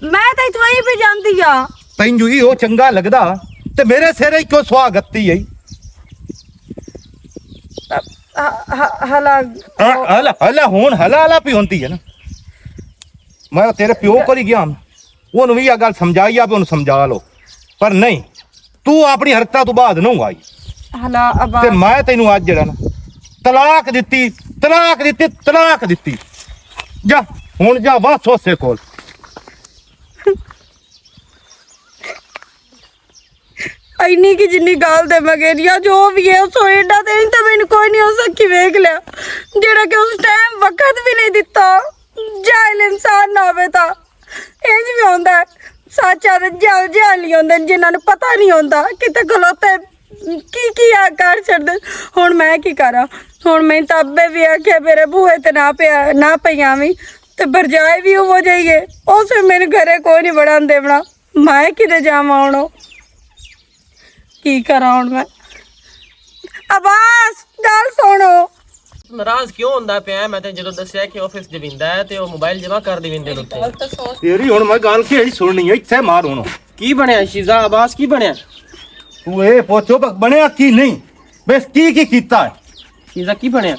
ਮੈਂ ਤਾਂ ਇਥੋਂ ਹੀ ਵੀ ਜਾਂਦੀ ਆ ਤੈਨੂੰ ਹੀ ਉਹ ਚੰਗਾ ਲੱਗਦਾ ਤੇ ਮੇਰੇ ਸਿਰੇ ਕਿਉਂ ਸਵਾਗਤੀ ਹੈ ਹਲਾ ਹਲਾ ਹਲਾ ਹੁਣ ਹਲਾ ਹਲਾ ਵੀ ਹੁੰਦੀ ਹੈ ਨਾ ਮੈਂ ਤੇਰੇ ਪਿਓ ਕੋਲ ਹੀ ਗਿਆ ਉਹਨੂੰ ਵੀ ਇਹ ਗੱਲ ਸਮਝਾਈ ਆ ਵੀ ਉਹਨੂੰ ਸਮਝਾ ਲਓ ਪਰ ਨਹੀਂ ਤੂੰ ਆਪਣੀ ਹਰਕਤਾਂ ਤੋਂ ਬਾਅਦ ਨਾ ਆਈ ਹਲਾ ਅਬਾ ਤੇ ਮੈਂ ਤੈਨੂੰ ਅੱਜ ਜਿਹੜਾ ਨਾ ਤਲਾਕ ਦਿੱਤੀ ਜਾ ਹੁਣ ਜਾ ਬਸ ਉਸੇ ਕੋਲ ਇੰਨੀ ਕਿ ਜਿੰਨੀ ਗੱਲ ਦੇ ਮਗੇਰੀਆ ਜੋ ਵੀ ਹੈ ਸੋ ਏਡਾ ਤੇ ਤਾਂ ਮੈਨੂੰ ਕੋਈ ਨਹੀਂ ਹੋ ਸਕੀ ਵੇਖ ਲਿਆ ਜਿਹੜਾ ਕਿ ਉਸ ਟਾਈਮ ਵਕਤ ਵੀ ਨਹੀਂ ਦਿੱਤਾ ਜਾਇਲ ਇਨਸਾਨ ਨਾ ਹੋਵੇ ਤਾਂ ਇੰਜ ਵੀ ਹੁੰਦਾ ਸਾਚਾ ਦੇ ਜਾਲੀ ਹੁੰਦੇ ਜਿਨ੍ਹਾਂ ਨੂੰ ਪਤਾ ਨਹੀਂ ਹੁੰਦਾ ਕਿਤੇ ਖਲੋਤੇ ਕੀ ਆ ਕਰ ਛੱਡਦੇ ਹੁਣ ਮੈਂ ਕੀ ਕਰਾਂ ਹੁਣ ਮੈਂ ਤਾਂ ਅੱਬੇ ਵੀ ਆਖਿਆ ਮੇਰੇ ਬੂਹੇ ਤੇ ਨਾ ਪਈਆਂ ਵੀ ਤੇ ਬਰਜਾਏ ਵੀ ਹੋ ਜਾਈਏ ਉਸੇ ਮੈਨੂੰ ਘਰੇ ਕੋਈ ਨਹੀਂ ਵੜਨ ਦੇਵਣਾ ਮੈਂ ਕਿਤੇ ਜਾਵਾਂ ਹੁਣ ਕੀ ਕਰਾਂ ਹੁਣ ਮੈਂ ਆਵਾਜ਼ ਗੱਲ ਸੁਣੋ ਨਾਰਾਜ਼ ਕਿਉਂ ਹੁੰਦਾ ਪਿਆ ਮੈਂ ਤੇ ਜਦੋਂ ਦੱਸਿਆ ਕਿ ਆਫਿਸ ਜਵਿੰਦਾ ਹੈ ਤੇ ਉਹ ਮੋਬਾਈਲ ਜਮਾ ਕਰ ਦੇਵਿੰਦੇ ਨੂੰ ਤੇਰੀ ਹੁਣ ਮੈਂ ਗੱਲ ਕਿਹੜੀ ਸੁਣਨੀ ਹੈ ਇੱਥੇ ਮਾਰ ਹੁਣ ਕੀ ਬਣਿਆ ਸ਼ੀਜ਼ਾ ਆਬਾਸ ਕੀ ਬਣਿਆ ਤੂੰ ਇਹ ਪੁੱਛੋ ਬਣਿਆ ਕੀ ਨਹੀਂ ਬਸ ਕੀ ਕੀਤਾ ਹੈ ਸ਼ੀਜ਼ਾ ਕੀ ਬਣਿਆ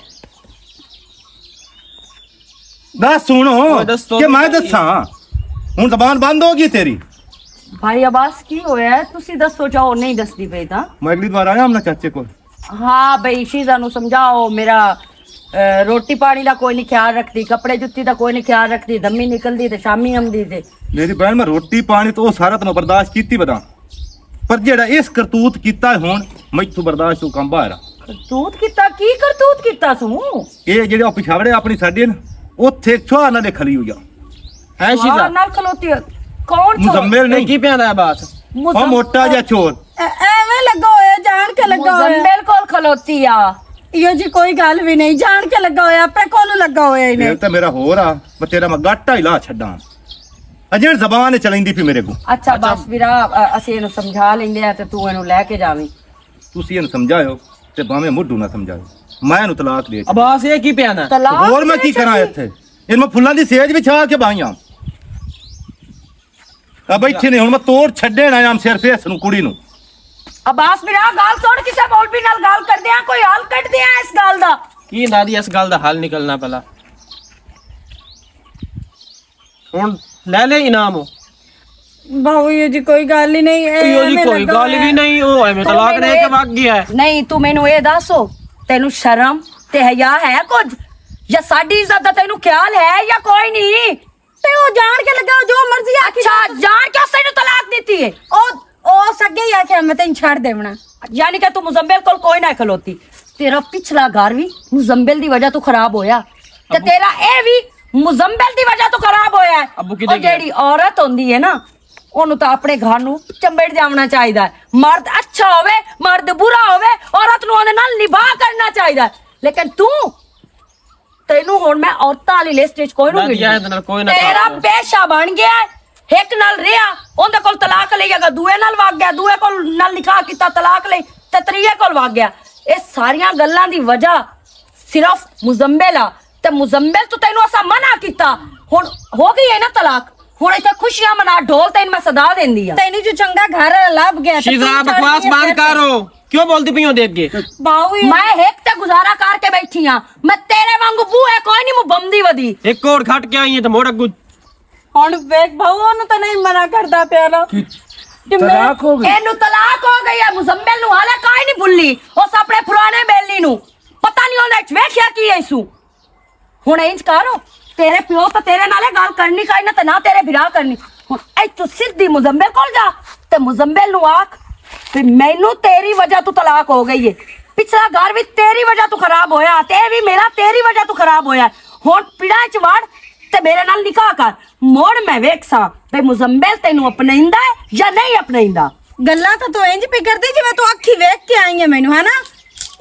ਦੱਸ ਸੁਣੋ ਓਏ ਦੱਸੋ ਕਿ ਮੈਂ ਦੱਸਾਂ ਹੁਣ ਜ਼ਬਾਨ ਬੰਦ ਹੋ ਗਈ ਤੇਰੀ भाई अब्बास की होया है तुसी दसो चाहो नहीं दसदी पे ता ਮੈਂ ਅਗਲੀ ਵਾਰ ਆਇਆ ਆਪਣਾ ਚਾਚੇ ਕੋਲ हाँ भाई शीजा नु समझाओ मेरा रोटी पानी दा कोई नहीं ख्याल रखती कपड़े जुत्ती दा कोई नहीं ख्याल रखती दम्मी निकलदी ते शामी आंदी ते ਮੇਰੀ ਭੈਣ ਮੈਂ ਰੋਟੀ ਪਾਣੀ ਤੋਂ ਸਾਰਾ ਤਾਂ ਬਰਦਾਸ਼ਤ ਕੀਤੀ ਬਤਾ ਪਰ ਜਿਹੜਾ ਇਸ ਕਰਤੂਤ ਕੀਤਾ ਹੁਣ ਮੈਥੋਂ ਬਰਦਾਸ਼ਤ ਤੋਂ ਕੰਮ ਬਾਹਰ ਆ करतूत किता की करतूत किता तू ਇਹ ਜਿਹੜੇ ਉਹ ਪਿਛਾਵੜੇ ਆਪਣੀ ਸਾਡੇ ਨੇ ਉੱਥੇ ਛੁਆ ਨਾਲ ਖਲੀ ਹੋ ਜਾ ਹੈ ਸ਼ੀਜ਼ਾ ना खलोती कौन छोड़ ਮੁਜ਼ੰਮਲ ਨਹੀਂ ਨਹੀਂ ਕੀ ਪਿਆਂਦਾ ਆਬਾਸ ਉਹ ਮੋਟਾ ਜਿਹਾ ਚੋਰ ਐਵੇਂ ਲੱਗਾ ਹੋਇਆ ਜਾਣ ਕੇ ਲੱਗਾ ਹੋਇਆ मुजम्मिल कोल खलोती आ ਇਹੋ ਜੀ ਕੋਈ ਗੱਲ ਵੀ ਨਹੀਂ, ਜਾਣ ਕੇ ਲੱਗਾ ਹੋਇਆ, ਆਪੇ ਕੋਲ ਲੱਗਾ ਹੋਇਆ ਇਹਨੇ। ਦਿਲ ਤਾਂ ਮੇਰਾ ਹੋਰ ਆ, ਪਰ ਤੇਰਾ ਮੈਂ ਗਾਟਾ ਹੀ ਲਾ ਛੱਡਾਂ। ਅਜੇ ਜ਼ਬਾਨ ਚਲਾਈਂਦੀ ਪਈ ਮੇਰੇ ਕੋ। ਅੱਛਾ ਬਸ ਵੀਰਾ, ਅਸੀਂ ਇਹਨੂੰ ਸਮਝਾ ਲੈਂਦੇ ਆ ਤੇ ਤੂੰ ਇਹਨੂੰ ਲੈ ਕੇ ਜਾਵੀਂ। ਤੁਸੀਂ ਇਹਨੂੰ ਸਮਝਾਇਓ ਤੇ ਭਾਵੇਂ ਮੁੱਢੂ ਨਾ ਸਮਝਾਇਓ, ਮੈਂ ਇਹਨੂੰ ਤਲਾਕ ਦੇ ਅਬਾਸ ਇਹ ਕੀ ਪਿਆ ਨਾ ਤਲਾਕ ਹੋਰ ਮੈਂ ਕੀ ਕਰਾਂ ਇੱਥੇ? ਇਹਨੂੰ ਮੈਂ ਫੁੱਲਾਂ ਦੀ ਸੇਜ ਵਿਛਾ ਕੇ ਬਾਈਆਂ ਆ ਬੈਠੇ ਨੇ, ਹੁਣ ਮੈਂ ਤੋੜ ਛੱਡਣ ਆਇਆ ਸਿਰਫ ਇਸ ਨੂੰ, ਕੁੜੀ ਨੂੰ। ਅਬਾਸ ਵੀਰਾ ਗੱਲ ਸੁਣ, ਕਿਸੇ ਮੌਲਵੀ ਨਾਲ ਗੱਲ ਕਰਦੇ ਆ, ਕੋਈ ਹੱਲ ਕੱਢਦੇ ਆ ਇਸ ਗੱਲ ਦਾ। ਕੀ ਦਾਦੀ ਇਸ ਗੱਲ ਦਾ ਹੱਲ ਨਿਕਲਣਾ ਪਹਿਲਾਂ। ਹੁਣ ਲੈ ਲੈ ਇਨਾਮ ਉਹ ਬਾਹੂ ਇਹੋ ਜੀ ਕੋਈ ਗੱਲ ਹੀ ਨਹੀਂ, ਇਹੋ ਜੀ ਕੋਈ ਗੱਲ ਵੀ ਨਹੀਂ, ਉਹ ਐਵੇਂ ਤਲਾਕ ਦੇ ਕੇ ਵਗ ਗਿਆ ਹੈ। ਨਹੀਂ ਤੂੰ ਮੈਨੂੰ ਇਹ ਦੱਸੋ, ਤੈਨੂੰ ਸ਼ਰਮ ਤੇ ਹਯਾ ਹੈ ਕੁਝ, ਜਾਂ ਸਾਡੀ ਇੱਜ਼ਤ ਦਾ ਤੈਨੂੰ ਖਿਆਲ ਹੈ ਜਾਂ ਕੋਈ ਨਹੀਂ? ਤੇ ਉਹ ਜਾਣ ਕੇ ਲੱਗਾ, ਜੋ ਮਰਜ਼ੀ ਆਖੀ। ਅੱਛਾ ਜਾਣ ਕੇ ਉਸੇ ਨੂੰ ਤਲਾਕ ਦਿੱਤੀ ਹੈ? ਉਹ ਸੱਗੇ ਹੀ ਆਖਿਆ ਮੈਂ ਤੈਨੂੰ ਛੱਡ ਦੇਵਣਾ। ਯਾਨੀ ਕਿ ਤੂੰ ਮੁਜ਼ੰਬਿਲ ਕੋਲ ਕੋਈ ਨਾ ਖਲੋਤੀ। ਤੇਰਾ ਪਿਛਲਾ ਘਰ ਵੀ ਮੁਜ਼ੰਬਿਲ ਦੀ ਵਜ੍ਹਾ ਤੋਂ ਖਰਾਬ ਹੋਇਆ ਤੇ ਤੇਰਾ ਇਹ ਵੀ ਮੁਜ਼ੰਬਿਲ ਦੀ ਵਜ੍ਹਾ ਤੋਂ ਖਰਾਬ ਹੋਇਆ ਹੈ। ਅੱਬੂ ਕਿਤੇ ਉਹ ਜਿਹੜੀ ਔਰਤ ਹੁੰਦੀ ਹੈ ਨਾ, ਉਹਨੂੰ ਤਾਂ ਆਪਣੇ ਘਰ ਨੂੰ ਚੰਬੜ ਜਾਵਣਾ ਚਾਹੀਦਾ ਹੈ। ਮਰਦ ਅੱਛਾ ਹੋਵੇ, ਮਰਦ ਬੁਰਾ ਹੋਵੇ, ਔਰਤ ਨੂੰ ਉਹਦੇ ਨਾਲ ਨਿਭਾ ਕਰਨਾ ਚਾਹੀਦਾ ਹੈ। ਲੇਕਿਨ ਤੈਨੂੰ ਹੁਣ ਮੈਂ ਔਰਤਾਂ ਵਾਲੀ ਲਿਸਟ ਵਿੱਚ ਕੋਈ ਦਾਦੀ ਇਹਦੇ ਨਾਲ ਕੋਈ ਨਾ ਤੇਰਾ ਕਰ। ਪੇਸ਼ਾ ਬਣ ਗਿਆ ਹੈ। ਇੱਕ ਨਾਲ ਰਿਹਾ, ਉਹਦੇ ਕੋਲ ਤਲਾਕ ਲਈ ਅਗਾ, ਦੂਏ ਨਾਲ ਵਗ ਗਿਆ, ਦੂਏ ਕੋਲ ਨਾਲ ਨਿਕਾਹ ਕੀਤਾ, ਤਲਾਕ ਲਈ, ਤੇ ਤੀਏ ਕੋਲ ਵਗ ਗਿਆ। ਇਹ ਸਾਰੀਆਂ ਗੱਲਾਂ ਦੀ ਵਜ੍ਹਾ ਸਿਰਫ ਮੁਜ਼ੰਬਿਲ ਆ, ਤੇ ਮੁਜ਼ੰਬਿਲ ਤੋਂ ਤੈਨੂੰ ਅਸਾਂ ਮਨਾ ਕੀਤਾ, ਹੁਣ ਹੋ ਗਈ ਹੈ ਨਾ ਤਲਾਕ। ਹੁਣ ਇੱਥੇ ਖੁਸ਼ੀਆਂ ਮਨਾ, ਢੋਲ ਤੈਨੂੰ ਮੈਂ ਸਦਾ ਦਿੰਦੀ ਆ। ਤੈਨੂੰ ਜੋ ਚੰਗਾ ਘਰ ਲੱਭ ਗਿਆ ਤੇ ਸ਼ੀਜ਼ਾ ਤੂੰ ਛੱਡ ਬਕਵਾਸ ਗਈ ਬੰਦ ਫਿਰ ਕਰੋ, ਕਿਉਂ ਬੋਲਦੀ ਪਈ ਹੋ ਦੇਖ ਕੇ? ਬਾਹੂ ਮੈਂ ਇੱਕ ਤੇ ਗੁਜ਼ਾਰਾ ਕਰਕੇ ਬੈਠੀ ਆ, ਮੈਂ ਤੇਰੇ ਵਾਂਗੂ ਬੂਹੇ ਕੋਈ ਨਹੀਂ, ਮੈਂ ਬੰਦੀ ਵਧੀ। ਇੱਕ ਹੋਰ ਖੱਟ ਕੇ ਆਈ ਹੈ ਤੇ ਮੋੜ ਅੱਗੂ ਹੁਣ ਵੇਖ ਬਾਹੂ, ਉਹਨੂੰ ਤਾਂ ਨਹੀਂ ਮਨਾ ਕਰਦਾ ਪਿਆ ਨਾ। ਤਲਾਕ ਹੋ ਗਈ। ਇਹਨੂੰ ਤਲਾਕ ਹੋ ਗਈ ਹੈ, ਮੁਜ਼ੰਬਿਲ ਨੂੰ ਹਾਲੇ ਕਾਈ ਨਹੀਂ ਭੁੱਲੀ, ਉਸ ਆਪਣੇ ਪੁਰਾਣੇ ਬੇਲੀ ਨੂੰ ਪਤਾ ਨਹੀਂ ਉਹਨੇ ਵੇਖਿਆ ਕੀ ਐਸੂ। ਹੁਣ ਇੰਜ ਕਰੋ, ਤੇਰੇ ਪਿਓ ਤਾਂ ਤੇਰੇ ਨਾਲੇ ਗੱਲ ਕਰਨੀ ਕਾਈ ਨਾ, ਤੇ ਨਾ ਤੇਰੇ ਵਿਰਾਹ ਕਰਨੀ। ਹੁਣ ਇੱਥੋਂ ਸਿੱਧੀ ਮੁਜ਼ੰਬਿਲ ਕੋਲ ਜਾ ਤੇ ਮੁਜ਼ੰਬਿਲ ਨੂੰ ਆਖ ਵੀ ਮੈਨੂੰ ਤੇਰੀ ਵਜ੍ਹਾ ਤੋਂ ਤਲਾਕ ਹੋ ਗਈ ਹੈ, ਪਿਛਲਾ ਘਰ ਵੀ ਤੇਰੀ ਵਜ੍ਹਾ ਤੋਂ ਖਰਾਬ ਹੋਇਆ, ਤੇ ਇਹ ਵੀ ਮੇਰਾ ਤੇਰੀ ਵਜ੍ਹਾ ਤੋਂ ਖਰਾਬ ਹੋਇਆ। ਹੁਣ ਪਿੜਾ ਚ ਵੜ ਤੇ ਮੇਰੇ ਨਾਲ ਨਿਕਾਹ ਕਰ, ਮੋੜ ਮੈਂ ਵੇਖਸਾਂ ਤੇ ਮੁਜ਼ੰਬਿਲ ਤੈਨੂੰ ਅਪਣਾਈਂਦਾ ਹੈ ਜਾਂ ਨਹੀਂ ਅਪਣਾਈਂਦਾ। ਗੱਲਾਂ ਤਾਂ ਤੂੰ ਇੰਜ ਵੀ ਕਰਦੀ ਜਿਵੇਂ ਤੂੰ ਅੱਖੀ ਵੇਖ ਕੇ ਆਈ ਹੈ ਮੈਨੂੰ, ਹੈ ਨਾ?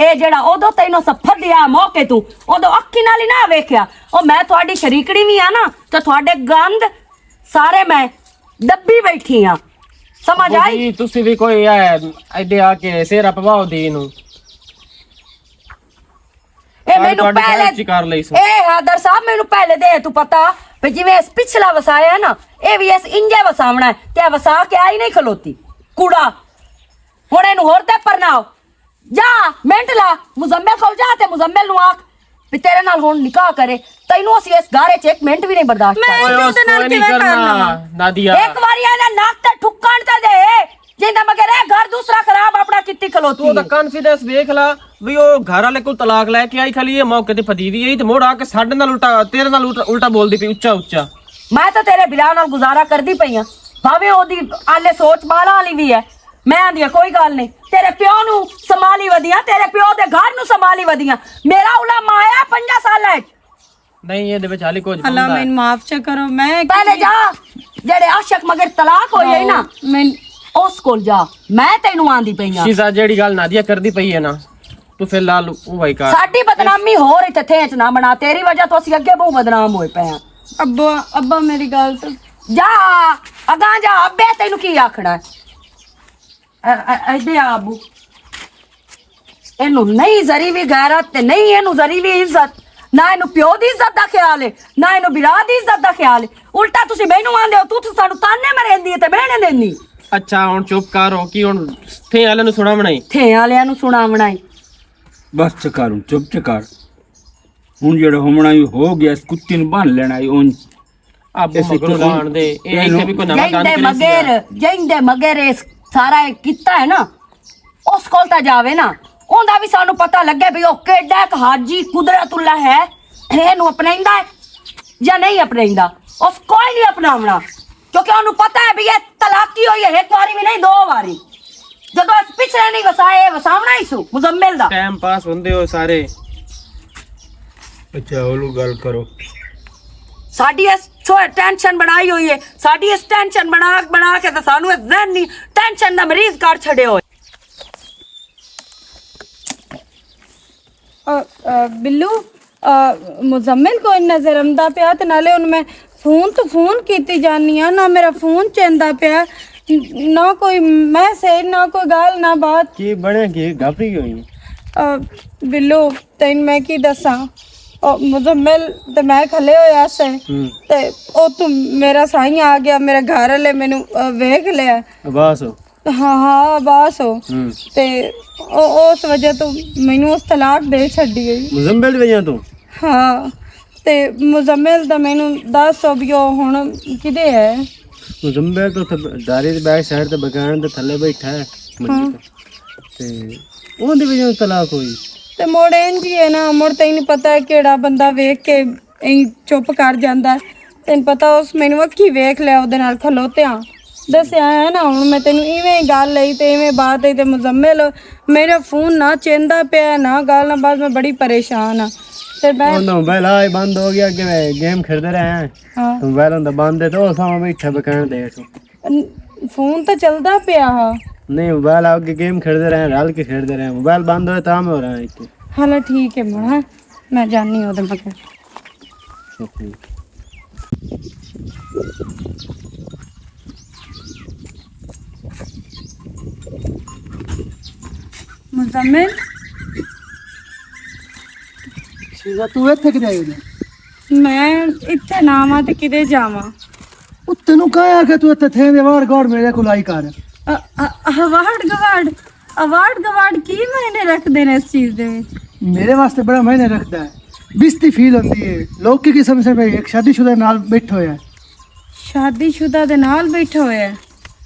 ਇਹ ਜਿਹੜਾ ਉਦੋਂ ਤੈਨੂੰ ਸਫਰ ਦਿਆ ਮੌਕੇ ਤੂੰ ਉਦੋਂ ਅੱਖੀ ਨਾਲ ਹੀ ਨਾ ਵੇਖਿਆ। ਉਹ ਮੈਂ ਤੁਹਾਡੀ ਸ਼ਰੀਕੜੀ ਵੀ ਆ ਨਾ, ਤੇ ਤੁਹਾਡੇ ਗੰਦ ਸਾਰੇ ਮੈਂ ਦੱਬੀ ਬੈਠੀ ਆ, ਸਮਝ ਆਈ? ਜੀ ਤੁਸੀਂ ਵੀ ਕੋਈ ਐਡੇ ਆ ਕੇ ਸਿਰ ਪਵਾਓ ਦੀ ਨੂੰ। ਇਹ ਮੈਨੂੰ ਤੁਹਾਡੀ ਪਹਿਲੇ ਗੱਲ ਚ ਕਰ ਲਈ ਸੋ। ਇਹ ਹਾਦਰ ਸਾਹਿਬ ਮੈਨੂੰ ਪਹਿਲੇ ਦੇ ਤੂੰ ਪਤਾ ਵੀ ਜਿਵੇਂ ਇਸ ਪਿਛਲਾ ਵਸਾਇਆ ਨਾ, ਇਹ ਵੀ ਇਸ ਇੰਜੇ ਵਸਾਵਣਾ ਹੈ, ਤੇ ਇਹ ਵਸਾ ਕੇ ਆਈ ਨਹੀਂ ਖਲੋਤੀ ਕੂੜਾ। ਹੁਣ ਇਹਨੂੰ ਹੋਰ ਤੇ ਪਰਨਾਓ, ਜਾ ਮਿੰਟ ਲਾ ਮੁਜ਼ੰਮਿਲ ਕੋਲ ਜਾ ਤੇ ਮੁਜ਼ੰਮਿਲ ਨੂੰ ਆਖ ਵੀ ਤੇਰੇ ਨਾਲ ਹੁਣ ਨਿਕਾਹ ਕਰੇ। ਤੈਨੂੰ ਅਸੀਂ ਇਸ ਗਾਰੇ 'ਚ ਇੱਕ ਮਿੰਟ ਵੀ ਨਹੀਂ ਬਰਦਾਸ਼ਤ ਮੈਂ ਕਰਦੇ। ਓਏ ਉਹਦੇ ਨਾਲ ਉਸ ਨਹੀਂ ਕਿਵੇਂ ਕਰਨਾ ਕਰਨਾ? ਨਾਦੀਆ। ਇੱਕ ਵਾਰੀ ਇਹਦਾ ਨੱਕ ਤੇ ਠੁੱਕਣ ਤੇ ਦੇ, ਜਿੰਦਾ ਮਗਰ ਇਹ ਘਰ ਦੂਸਰਾ ਖਰਾਬ ਆਪਣਾ ਕਿੱਤੀ ਤੂੰ ਖਲੋਤੀ ਉਹਦਾ ਕੌਨਫੀਡੈਂਸ ਵੇਖ ਲਾ ਵੀ ਉਹ ਘਰ ਵਾਲੇ ਕੋਲ ਤਲਾਕ ਲੈ ਕੇ ਆਈ, ਖਾਲੀ ਇਹ ਮੌਕੇ ਤੇ ਫਦੀ ਵੀ ਆਈ ਤੇ ਮੋੜ ਆ ਕੇ ਸਾਡੇ ਨਾਲ ਉਲਟਾ, ਤੇਰੇ ਨਾਲ ਉਲਟਾ ਬੋਲਦੀ ਪਈ ਉੱਚਾ ਉੱਚਾ। ਮੈਂ ਤਾਂ ਤੇਰੇ ਬਿਲਾ ਨਾਲ ਗੁਜ਼ਾਰਾ ਕਰਦੀ ਪਈ ਆ, ਭਾਵੇਂ ਉਹਦੀ ਆਲੇ ਸੋਚ ਮਾਲਾ ਵਾਲੀ ਵੀ ਹੈ। ਮੈਂ ਆਂਦੀ ਆ ਕੋਈ ਗੱਲ ਨਹੀਂ, ਤੇਰੇ ਪਿਓ ਨੂੰ ਸੰਭਾਲੀ ਵਧੀਆਂ, ਤੇਰੇ ਪਿਓ ਦੇ ਘਰ ਨੂੰ ਸੰਭਾਲੀ ਵਧੀਆਂ। ਮੇਰਾ ਉਲਾਮਾ ਆਇਆ 5 ਸਾਲਾਂ 'ਚ। ਨਹੀਂ ਇਹਦੇ ਵਿੱਚ ਹਾਲੀ ਕੁਝ ਅੱਲਾ ਮੈਨੂੰ ਮਾਫ ਚ ਕਰੋ, ਮੈਂ ਪਹਿਲੇ ਜਾ ਜਿਹੜੇ ਆਸ਼ਕ ਮਗਰ ਤਲਾਕ ਹੋਈ ਹੈ ਨਾ, ਮੈਂ ਉਸ ਕੋਲ ਜਾ। ਮੈਂ ਤੈਨੂੰ ਆਂਦੀ ਪਈ ਆ, ਸ਼ੀਜ਼ਾ ਜਿਹੜੀ ਗੱਲ ਨਾਦੀਆ ਕਰਦੀ ਪਈ ਹੈ ਨਾ, ਤੂੰ ਫਿਲਹਾਲ ਉਹ ਵਾਈ ਕਰ। ਸਾਡੀ ਬਦਨਾਮੀ ਹੋਰ ਇੱਥੇ ਥੇਚ ਨਾ ਬਣਾ, ਤੇਰੀ ਵਜ੍ਹਾ ਤੋਂ ਅਸੀਂ ਅੱਗੇ ਬਹੁਤ ਬਦਨਾਮ ਹੋਏ ਪਏ ਆ। ਅੱਬਾ ਮੇਰੀ ਗੱਲ ਤਾਂ ਜਾ ਅਗਾਂ ਜਾ, ਅੱਬੇ ਤੈਨੂੰ ਕੀ ਆਖਣਾ ਹੈ? ਇੱਥੇ ਆ ਅਬੂ, ਇਹਨੂੰ ਨਹੀਂ ਜ਼ਰੀ ਵੀ ਗੈਰਤ ਤੇ ਨਹੀਂ ਇਹਨੂੰ ਜ਼ਰੀ ਵੀ ਇੱਜ਼ਤ, ਨਾ ਇਹਨੂੰ ਪਿਓ ਦੀ ਇੱਜ਼ਤ ਦਾ ਖਿਆਲ ਹੈ, ਨਾ ਇਹਨੂੰ ਬਿਰਾ ਦੀ ਇੱਜ਼ਤ ਦਾ ਖਿਆਲ ਹੈ। ਉਲਟਾ ਤੁਸੀਂ ਮੈਨੂੰ ਆਂਦੇ ਹੋ, ਤੂੰ ਸਾਨੂੰ ਤਾਨੇ ਮਰੇਂਦੀ ਹੈ ਤੇ ਬਹਿਣੇ ਦੇਂਦੀ। ਅੱਛਾ ਹੁਣ ਚੁੱਪ ਕਰ, ਹੋ ਕੀ ਹੁਣ ਥੇ ਵਾਲੇ ਨੂੰ ਸੁਣਾਵਣਾ ਹੀ। ਥੇ ਵਾਲਿਆਂ ਨੂੰ ਸੁਣਾਵਣਾ ਹੀ ਬਸ ਚਕਾਰੂ ਚੁੱਪ ਚਕਾਰ। ਹੁਣ ਜਿਹੜਾ ਹੋਣਾ ਹੀ ਹੋ ਗਿਆ, ਇਸ ਕੁੱਤੀ ਨੂੰ ਬੰਨ ਲੈਣਾ ਹੀ ਉਹ। ਆਬੂ ਮਗਰੋਂ ਲਾਣ ਦੇ, ਇਹ ਇੱਥੇ ਵੀ ਕੋਈ ਨਵਾਂ ਗੰਦ ਜਿੰਦੇ ਮਗਰ ਇਸ ਸਾਰਾ ਇਹ ਕੀਤਾ ਹੈ ਨਾ, ਉਸ ਕੋਲ ਤਾਂ ਜਾਵੇ ਨਾ, ਉਹਦਾ ਵੀ ਸਾਨੂੰ ਪਤਾ ਲੱਗੇ ਵੀ ਉਹ ਕਿੱਡਾ ਇੱਕ ਹਾਜੀ ਕੁਦਰਤੁੱਲਾ ਹੈ, ਇਹਨੂੰ ਅਪਣਾਉਂਦਾ ਹੈ ਜਾਂ ਨਹੀਂ ਅਪਣਾਉਂਦਾ। ਉਸ ਕੋਈ ਨਹੀਂ ਅਪਣਾਉਣਾ, ਕਿਉਂਕਿ ਉਹਨੂੰ ਪਤਾ ਹੈ ਵੀ ਇਹ ਤਲਾਕੀ ਹੋਈ ਹੈ ਇੱਕ ਵਾਰੀ ਵੀ ਨਹੀਂ 2 ਵਾਰੀ। ਜਦੋਂ ਇਸ ਪਿਛਲੇ ਨਹੀਂ ਵਸਾਏ, ਵਸਾਵਣਾ ਹੀ ਸੂ ਮੁਜ਼ੰਮਿਲ ਦਾ। ਟਾਈਮ ਪਾਸ ਹੁੰਦੇ ਹੋ ਸਾਰੇ। ਅੱਛਾ ਉਹਨੂੰ ਗੱਲ ਕਰੋ। ਸਾਡੀ ਇਸ ਟੈਨਸ਼ਨ ਬਣਾਈ ਹੋਈ ਹੈ, ਸਾਡੀ ਇਸ ਟੈਨਸ਼ਨ ਬਣਾ ਕੇ ਤਾਂ ਸਾਨੂੰ ਇਸ ਜ਼ਹਿਨੀ ਟੈਨਸ਼ਨ ਦਾ ਮਰੀਜ਼ ਕਰ ਛੱਡਿਆ ਹੋਇਆ। ਬਿੱਲੂ ਮੁਜ਼ੰਮਲ ਕੋਈ ਨਜ਼ਰ ਆਉਂਦਾ ਪਿਆ ਤੇ ਨਾਲੇ ਉਹਨੂੰ ਮੈਂ ਫੋਨ ਤੋਂ ਫੋਨ ਕੀਤੀ ਜਾਨੀ ਆ, ਨਾ ਮੇਰਾ ਫੋਨ ਚੰਦਾ ਪਿਆ, ਨਾ ਕੋਈ ਮੈਸੇਜ, ਨਾ ਕੋਈ ਗੱਲ, ਨਾ ਬਾਤ। ਕੀ ਬਣਿਆ ਕੀ ਘਬਰੀ ਹੋਈ? ਬਿੱਲੂ ਤੈਨੂੰ ਮੈਂ ਕੀ ਦੱਸਾਂ, ਉਹ ਮੁਜ਼ੰਮਲ ਤੇ ਮੈਂ ਖਲੇ ਹੋਇਆ ਸੇ ਤੇ ਉਹ ਤੂੰ ਮੇਰਾ ਸਾਈਂ ਆ ਗਿਆ, ਮੇਰੇ ਘਰ ਵਾਲੇ ਮੈਨੂੰ ਵੇਖ ਲਿਆ। ਬਸ ਹਾਂ ਬਸ ਹੋ ਤੇ ਉਸ ਵਜ੍ਹਾ ਤੋਂ ਮੈਨੂੰ ਉਸ ਤਲਾਕ ਦੇ ਛੱਡੀ ਗਈ। ਮੁਜ਼ੰਮਲ ਵਜ੍ਹਾ ਤੋਂ? ਹਾਂ ਤੇ ਮੁਜ਼ੰਮਲ ਦਾ ਮੈਨੂੰ ਦੱਸ ਵੀ ਉਹ ਹੁਣ ਕਿਦੇ ਹੈ? ਮੁਜ਼ੰਮਲ ਤੋਂ ਦਾਰੇ ਦੇ ਬੈਕ ਸਾਈਡ ਤੇ ਬਗਾਨ ਦੇ ਥੱਲੇ ਬੈਠਾ ਹੈ ਮੰਜੀ ਤੇ ਉਹਦੀ ਵਜ੍ਹਾ ਤੋਂ ਤਲਾਕ ਹੋਈ। ਤੇ ਮੁੜ ਇੰਝ ਹੀ ਹੈ ਨਾ, ਮੁੜ ਤੈਨੂੰ ਪਤਾ ਹੈ ਕਿਹੜਾ ਬੰਦਾ ਵੇਖ ਕੇ ਇੰਝ ਚੁੱਪ ਕਰ ਜਾਂਦਾ ਹੈ। ਤੈਨੂੰ ਪਤਾ ਉਸ ਮੈਨੂੰ ਅੱਖੀ ਵੇਖ ਲਿਆ, ਉਹਦੇ ਨਾਲ ਖਲੋਤਿਆਂ ਦੱਸਿਆ ਹੈ ਨਾ। ਹੁਣ ਮੈਂ ਤੈਨੂੰ ਇਵੇਂ ਗੱਲ ਲਈ ਤੇ ਇਵੇਂ ਬਾਤ ਹੈ ਤੇ ਮੁਜ਼ੰਮਲ ਮੇਰਾ ਫੋਨ ਨਾ ਚੰਦਾ ਪਿਆ, ਨਾ ਗੱਲ, ਨਾ ਬਾਤ। ਮੈਂ ਬੜੀ ਪਰੇਸ਼ਾਨ ਆ ਤੇ ਮੈਂ ਉਹਦਾ ਮੋਬਾਈਲ ਆਏ ਬੰਦ ਹੋ ਗਿਆ ਕਿ ਮੈਂ ਗੇਮ ਖੇਡਦੇ ਰਹੇ ਹਾਂ ਮੋਬਾਈਲ ਹੁੰਦਾ ਬੰਦ ਹੈ ਤੇ ਉਹ ਸਾਹਮਣੇ ਬੈਠਾ ਬਕਾਨ ਦੇ ਫੋਨ ਤਾਂ ਚੱਲਦਾ ਪਿਆ ਹਾਂ। ਨਹੀਂ ਮੋਬਾਈਲ ਆ ਕੇ ਗੇਮ ਖੇਡਦੇ ਰਹੇ, ਰਲ ਕੇ ਖੇਡਦੇ ਰਹੇ, ਮੋਬਾਈਲ ਬੰਦ ਹੋਇਆ ਤਾਂ ਮੈਂ ਹੋ ਰਹਾ ਇੱਥੇ। ਹਾਲਾ ਠੀਕ ਹੈ ਮਣਾ, ਮੈਂ ਜਾਣੀ ਉਹਦੇ ਮਗਰ। ਮੁਜ਼ੰਮਲ ਸ਼ੀਜ਼ਾ ਤੂੰ ਇੱਥੇ ਕਿੱਥੇ ਆਈ? ਮੈਂ ਇੱਥੇ ਨਾ ਆਵਾਂ ਤੇ ਕਿਤੇ ਜਾਵਾਂ? ਉਹ ਤੈਨੂੰ ਕਹਾਂ ਕਿ ਤੂੰ ਇੱਥੇ ਥੇ ਦੇ ਵਾਰ ਗੋੜ ਮੇਰੇ ਕੋਲ ਆਈ ਕਰ। ਅਵਾਰਡ ਗਵਾਰਡ ਕੀ ਮਾਇਨੇ ਰੱਖਦੇ ਨੇ ਇਸ ਚੀਜ਼ ਦੇ ਵਿੱਚ? ਮੇਰੇ ਵਾਸਤੇ ਬੜਾ ਮਾਇਨੇ ਰੱਖਦਾ ਹੈ। ਬਿਸਤੀ ਫੀਲ ਹੁੰਦੀ ਹੈ। ਲੋਕ ਕੀ ਕਿਸਮ ਸੇ ਭਾਈ ਇੱਕ ਸ਼ਾਦੀशुदा ਨਾਲ ਬੈਠਾ ਹੋਇਆ ਹੈ। ਸ਼ਾਦੀशुदा ਦੇ ਨਾਲ ਬੈਠਾ ਹੋਇਆ ਹੈ?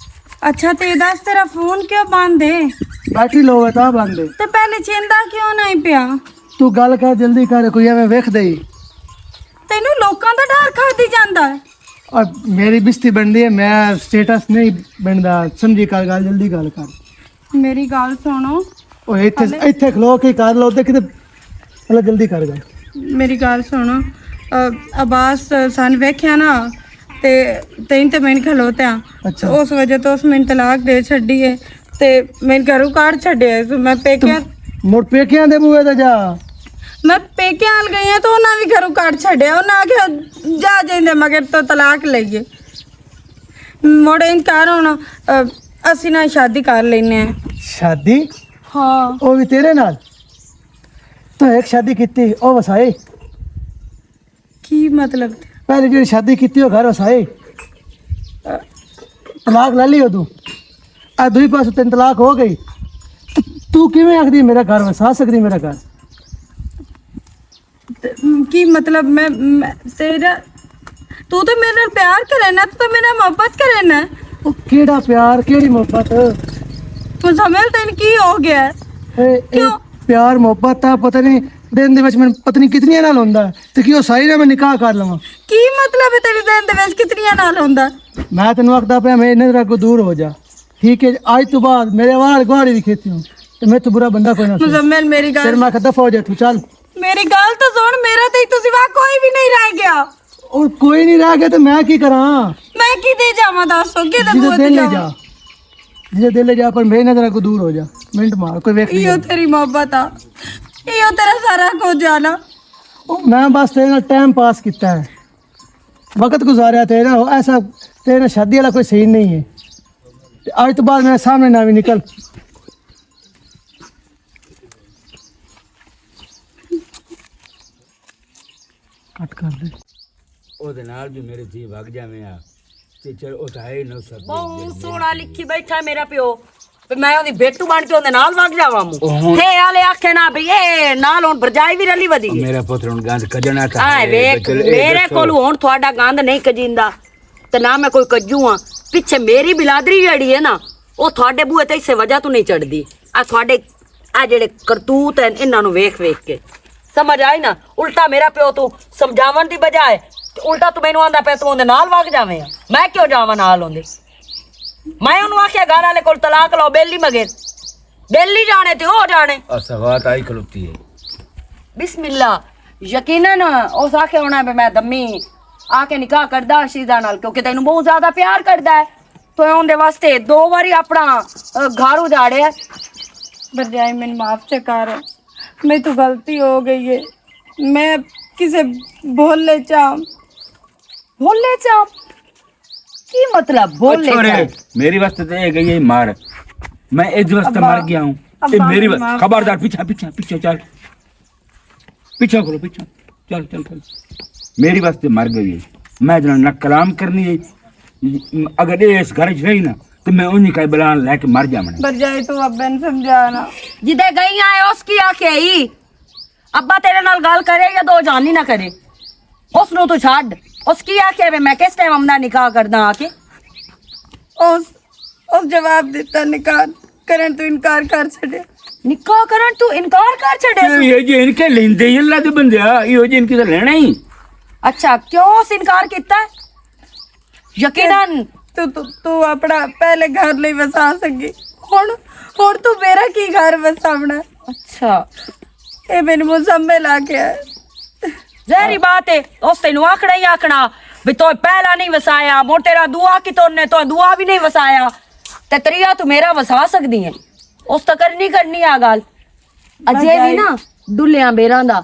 ਅੱਛਾ ਤੇ ਇਹ ਦੱਸ ਤੇਰਾ ਫੋਨ ਕਿਉਂ ਬੰਦ ਹੈ? ਬੈਟਰੀ ਲੋ ਹੈ ਤਾਂ ਬੰਦ ਹੈ। ਤੇ ਪਹਿਲੇ ਚਿੰਦਾ ਕਿਉਂ ਨਹੀਂ ਪਿਆ? ਤੂੰ ਗੱਲ ਕਰ ਜਲਦੀ ਕਰ, ਕੋਈ ਐਵੇਂ ਵੇਖਦਾ ਹੀ। ਤੈਨੂੰ ਲੋਕਾਂ ਦਾ ਡਰ ਖਾਦੀ ਜਾਂਦਾ ਹੈ? ਔਰ ਮੇਰੀ ਬਿਸਤੀ ਬਣਦੀ ਹੈ, ਮੈਂ ਸਟੇਟਸ ਨਹੀਂ ਬਣਦਾ। ਸਮਝੀ ਕਰ ਗੱਲ, ਜਲਦੀ ਗੱਲ ਕਰ। ਮੇਰੀ ਗੱਲ ਸੁਣੋ, ਉਹ ਇੱਥੇ ਖਲੋ ਕੇ ਕਰ ਲੋ ਤੇ ਕਿਤੇ ਮਤਲਬ ਜਲਦੀ ਕਰ ਗੱਲ। ਮੇਰੀ ਗੱਲ ਸੁਣੋ। ਅਬਾਸ ਸਨ ਵੇਖਿਆ ਨਾ ਤੇ ਤੈਨੂੰ ਤੇ ਮੈਨੂੰ ਖਲੋਤਿਆਂ ਅੱਛਾ। ਉਸ ਵਜ੍ਹਾ ਤੋਂ ਉਸ ਮੈਨੂੰ ਤਲਾਕ ਦੇ ਛੱਡੀ ਹੈ ਤੇ ਮੈਨੂੰ ਘਰੋਂ ਕੱਢ ਛੱਡਿਆ। ਮੈਂ ਪੇਕਿਆਂ ਮੁੜ ਪੇਕਿਆਂ ਦੇ ਬੂਹੇ ਤੇ ਜਾ। ਮੈਂ ਪੇਕਿਆਂ ਨਾਲ ਗਈ ਹਾਂ ਤਾਂ ਉਹਨਾਂ ਵੀ ਘਰੋਂ ਕੱਢ ਛੱਡਿਆ। ਉਹਨਾਂ ਆਖਿਆ ਜਾ ਜਾਂਦੇ ਮਗਰ ਤੋਂ ਤਲਾਕ ਲਈਏ। ਮੁੜ ਇਨਕਾਰ ਹੁਣ ਅਸੀਂ ਨਾ ਸ਼ਾਦੀ ਕਰ ਲੈਨੇ ਆ। ਸ਼ਾਦੀ? ਹਾਂ। ਉਹ ਵੀ ਤੇਰੇ ਨਾਲ? ਤੂੰ ਇੱਕ ਸ਼ਾਦੀ ਕੀਤੀ ਉਹ ਵਸਾਏ? ਕੀ ਮਤਲਬ? ਪਹਿਲੇ ਜਿਹੜੀ ਸ਼ਾਦੀ ਕੀਤੀ ਉਹ ਘਰ ਵਸਾਏ? ਤਲਾਕ ਲੈ ਲਈ ਉਹ ਤੂੰ? ਆ ਦੂਈ ਪਾਸੇ ਤੈਨੂੰ ਤਲਾਕ ਹੋ ਗਈ, ਤੂੰ ਕਿਵੇਂ ਆਖਦੀ ਮੇਰਾ ਘਰ ਵਸਾ ਸਕਦੀ? ਮੇਰਾ ਘਰ ਕੀ ਮਤਲਬ? ਮੈਂ ਤੇਰਾ ਤੂੰ ਤਾਂ ਮੇਰੇ ਨਾਲ ਪਿਆਰ करे ना, तू तो मेरा मोहब्बत करे ना। ਉਹ ਕਿਹੜਾ ਪਿਆਰ, ਕਿਹੜੀ ਮੁਹੱਬਤ? तू समझ तैਨੂੰ ਕੀ ਹੋ ਗਿਆ? ਇਹ ਪਿਆਰ ਮੁਹੱਬਤ ਤਾਂ ਪਤਾ ਨਹੀਂ ਦਿਨ ਦੇ ਵਿੱਚ ਮੈਨੂੰ ਪਤਨੀ ਕਿਤਨੀਆਂ ਨਾਲ ਹੁੰਦਾ ਤੇ ਕੀ ਉਹ ਸਾਈ ਨਾਲ ਮੈਂ ਨਿਕਾਹ ਕਰ ਲਵਾਂ? ਕੀ ਮਤਲਬ ਹੈ ਤੇਰੇ ਦਿਨ ਦੇ ਵਿੱਚ ਕਿਤਨੀਆਂ ਨਾਲ ਹੁੰਦਾ? ਮੈਂ ਤੈਨੂੰ ਆਖਦਾ ਪਿਆ ਮੇਰੇ ਨਜ਼ਰ ਅੱਗੋਂ ਦੂਰ ਹੋ ਜਾ, ਠੀਕ ਹੈ? ਅੱਜ ਤੋਂ ਬਾਅਦ ਮੇਰੇ ਵਾਲ ਗਵਾੜੀ ਵੀ ਖੇਤੀ ਹੋ ਤੇ ਮੈਂ ਤੋਂ ਬੁਰਾ ਬੰਦਾ ਕੋਈ ਨਾ ਸੁਣ। ਮੁਜ਼ੰਮਲ ਮੇਰੀ ਫਿਰ ਗੱਲ ਮੈਂ ਕਹ ਦਫਾ ਹੋ ਜਾ ਤੂੰ, ਚੱਲ। ਮੇਰੀ ਗੱਲ ਤਾਂ ਸੁਣ, ਮੇਰਾ ਤੇ ਤੂੰ ਸਿਵਾ ਕੋਈ ਵੀ ਨਹੀਂ ਰਹਿ ਗਿਆ। ਉਹ ਕੋਈ ਨਹੀਂ ਰਹਿ ਗਿਆ ਤੇ ਮੈਂ ਕੀ ਕਰਾਂ? ਮੈਂ ਕਿਤੇ ਜਾਵਾਂ ਦੱਸੋ? ਕਿਤੇ ਜਿਹਦੇ ਬੂਹੇ ਦਿਲ ਤੇ ਲੈ ਜਾਵਾਂ? ਜਾ, ਜਿਹਦੇ ਦਿਲ ਲੈ ਜਾ, ਪਰ ਮੇਰੇ ਨਜ਼ਰ ਅੱਗੋਂ ਦੂਰ ਹੋ ਜਾ। ਮਿੰਟ ਮਾਰ, ਕੋਈ ਵੇਖ ਇਹੋ ਨਹੀਂ। ਤੇਰੀ ਮੁਹੱਬਤ ਆ, ਇਹੋ ਤੇਰਾ ਸਾਰਾ ਕੁਝ ਜਾਣਾ। ਉਹ ਮੈਂ ਬਸ ਤੇਰੇ ਨਾਲ ਟਾਈਮ ਪਾਸ ਕੀਤਾ ਹੈ, ਵਕਤ ਗੁਜ਼ਾਰਿਆ ਤੇਰੇ ਨਾਲ। ਐਸਾ ਤੇਰੇ ਨਾਲ ਸ਼ਾਦੀ ਵਾਲਾ ਕੋਈ ਸੀਨ ਨਹੀਂ ਹੈ ਤੇ ਅੱਜ ਤੋਂ ਬਾਅਦ ਮੇਰੇ ਸਾਹਮਣੇ ਨਾ ਵੀ ਨਿਕਲ। ਕੱਟ ਕਰ ਦੇ। ਉਹਦੇ ਨਾਲ ਜੋ ਮੇਰੇ ਜੀ ਵਗ ਜਾਵੇਂ ਆ ਤੇ ਚਲ ਉਹ ਤਾਂ ਹੈ ਹੀ ਨਾ ਸਭ। ਬਹੁਤ ਸੋਹਣਾ ਲਿਖੀ ਬੈਠਾ ਮੇਰਾ ਪਿਓ ਤੇ ਮੈਂ ਉਹਦੀ ਬੇਟੂ ਬਣ ਕੇ ਉਹਦੇ ਨਾਲ ਵਗ ਜਾਵਾਂ ਮੂੰ ਤੇ ਆਲੇ ਆਖੇ ਨਾ ਵੀ ਇਹ ਨਾਲ ਹੁਣ ਬਰਜਾਈ ਵੀ ਰਲੀ ਵਧੀ ਮੇਰਾ ਪੁੱਤਰ ਹੁਣ ਗੰਦ ਕੱਢਣਾ ਤਾਂ ਆਏ ਵੇਖ ਮੇਰੇ ਕੋਲ ਹੁਣ ਤੁਹਾਡਾ ਗੰਦ ਨਹੀਂ ਕਜਿੰਦਾ ਤੇ ਨਾ ਮੈਂ ਕੋਈ ਕੱਜੂ ਆ। ਪਿੱਛੇ ਮੇਰੀ ਬਿਲਾਦਰੀ ਜਿਹੜੀ ਹੈ ਨਾ ਉਹ ਤੁਹਾਡੇ ਬੂਹੇ ਤੇ ਇਸੇ ਵਜ੍ਹਾ ਤੋਂ ਨਹੀਂ ਚੜਦੀ। ਆ ਤੁਹਾਡੇ ਆ ਜਿਹੜੇ ਕਰਤੂਤ ਹੈ ਇਹਨਾਂ ਨੂੰ ਵੇਖ ਵੇਖ ਕੇ ਸਮਝ ਆਈ ਨਾ। ਉਲਟਾ ਮੇਰਾ ਪਿਓ ਤੂੰ ਸਮਝਾਵਣ ਦੀ ਬਜਾਏ ਤੇ ਉਲਟਾ ਤੂੰ ਮੈਨੂੰ ਆਂਦਾ ਪਿਆ ਤੂੰ ਉਹਦੇ ਨਾਲ ਵਗ ਜਾਵੇਂ। ਮੈਂ ਕਿਉਂ ਜਾਵਾਂ ਨਾਲ ਉਹਦੇ? ਮੈਂ ਉਹਨੂੰ ਆਖਿਆ ਘਰ ਵਾਲੇ ਕੋਲ ਤਲਾਕ ਲਓ, ਬੇਲੀ ਮਗੇ ਬੇਲੀ ਜਾਣੇ ਤੇ ਉਹ ਜਾਣੇ। ਸਵਾਤ ਆਈ ਖਲੋਤੀ ਹੈ। ਬਿਸਮਿल्ला ਯਕੀਨਨ ਉਸ ਆਖੇ ਹੋਣਾ ਵੀ ਮੈਂ ਦਮੀ ਆ ਕੇ ਨਿਕਾਹ ਕਰਦਾ ਸ਼ੀਜ਼ਾ ਨਾਲ ਕਿਉਂਕਿ ਤੈਨੂੰ ਬਹੁਤ ਜ਼ਿਆਦਾ ਪਿਆਰ ਕਰਦਾ ਹੈ। ਤੋ ਉਹਦੇ ਵਾਸਤੇ 2 ਵਾਰੀ ਆਪਣਾ ਘਰ ਉਜਾੜਿਆ। ਬਰਜਾਈ ਮੈਨੂੰ ਮਾਫ ਕਰ। मेरी तो गलती हो गई है। मैं किसे भोले चाम भोले चाप की मतलब भोले छोरे चाप? मेरी वास्ते तो ये गई है मार, मैं इस वास्ते मर गया हूँ। ये मेरी खबरदार, पीछा पीछा पीछे चल, पीछा करो पीछा, चल चल चल। मेरी वास्ते मर गई है, मैं जना न कलाम करनी है। अगर ये इस घर च रही ना तो मैं उन्हीं का बलान लेके मर जावना। बजाए तो अब्बा ने समझाना। जिदे गई आए उसकी आखे ही अब्बा तेरे नाल गल करे या दो जानी ना करे, उसनु तू छाड़। उसकी आखे वे मैं किस टाइम हमदा निकाह करदा आके? उस जवाब दिता निकाह करन तो इनकार कर छड़े। निकाह करन तू इनकार कर छड़े? ये जे इनके लेंदे ही अल्लाह दे बंदिया, ये जे इनकी तो लेना ही। अच्छा क्यों उस इनकार किया? यकीनन तू अपना पहले घर नहीं वसा सकी, हुण तू मेरा की घर वसावना। अच्छा ये मैंने मुजम्मिल आके है। जहरी बात है, उस तेन आखना ही आखना भी तो पहला नहीं वसाया, मोर तेरा दुआ की तो दुआ भी नहीं वसाया, ते तरिया तू मेरा वसा सकदी है, उस तो करनी आ गल। अजे भी ना डुलिया बेरा दा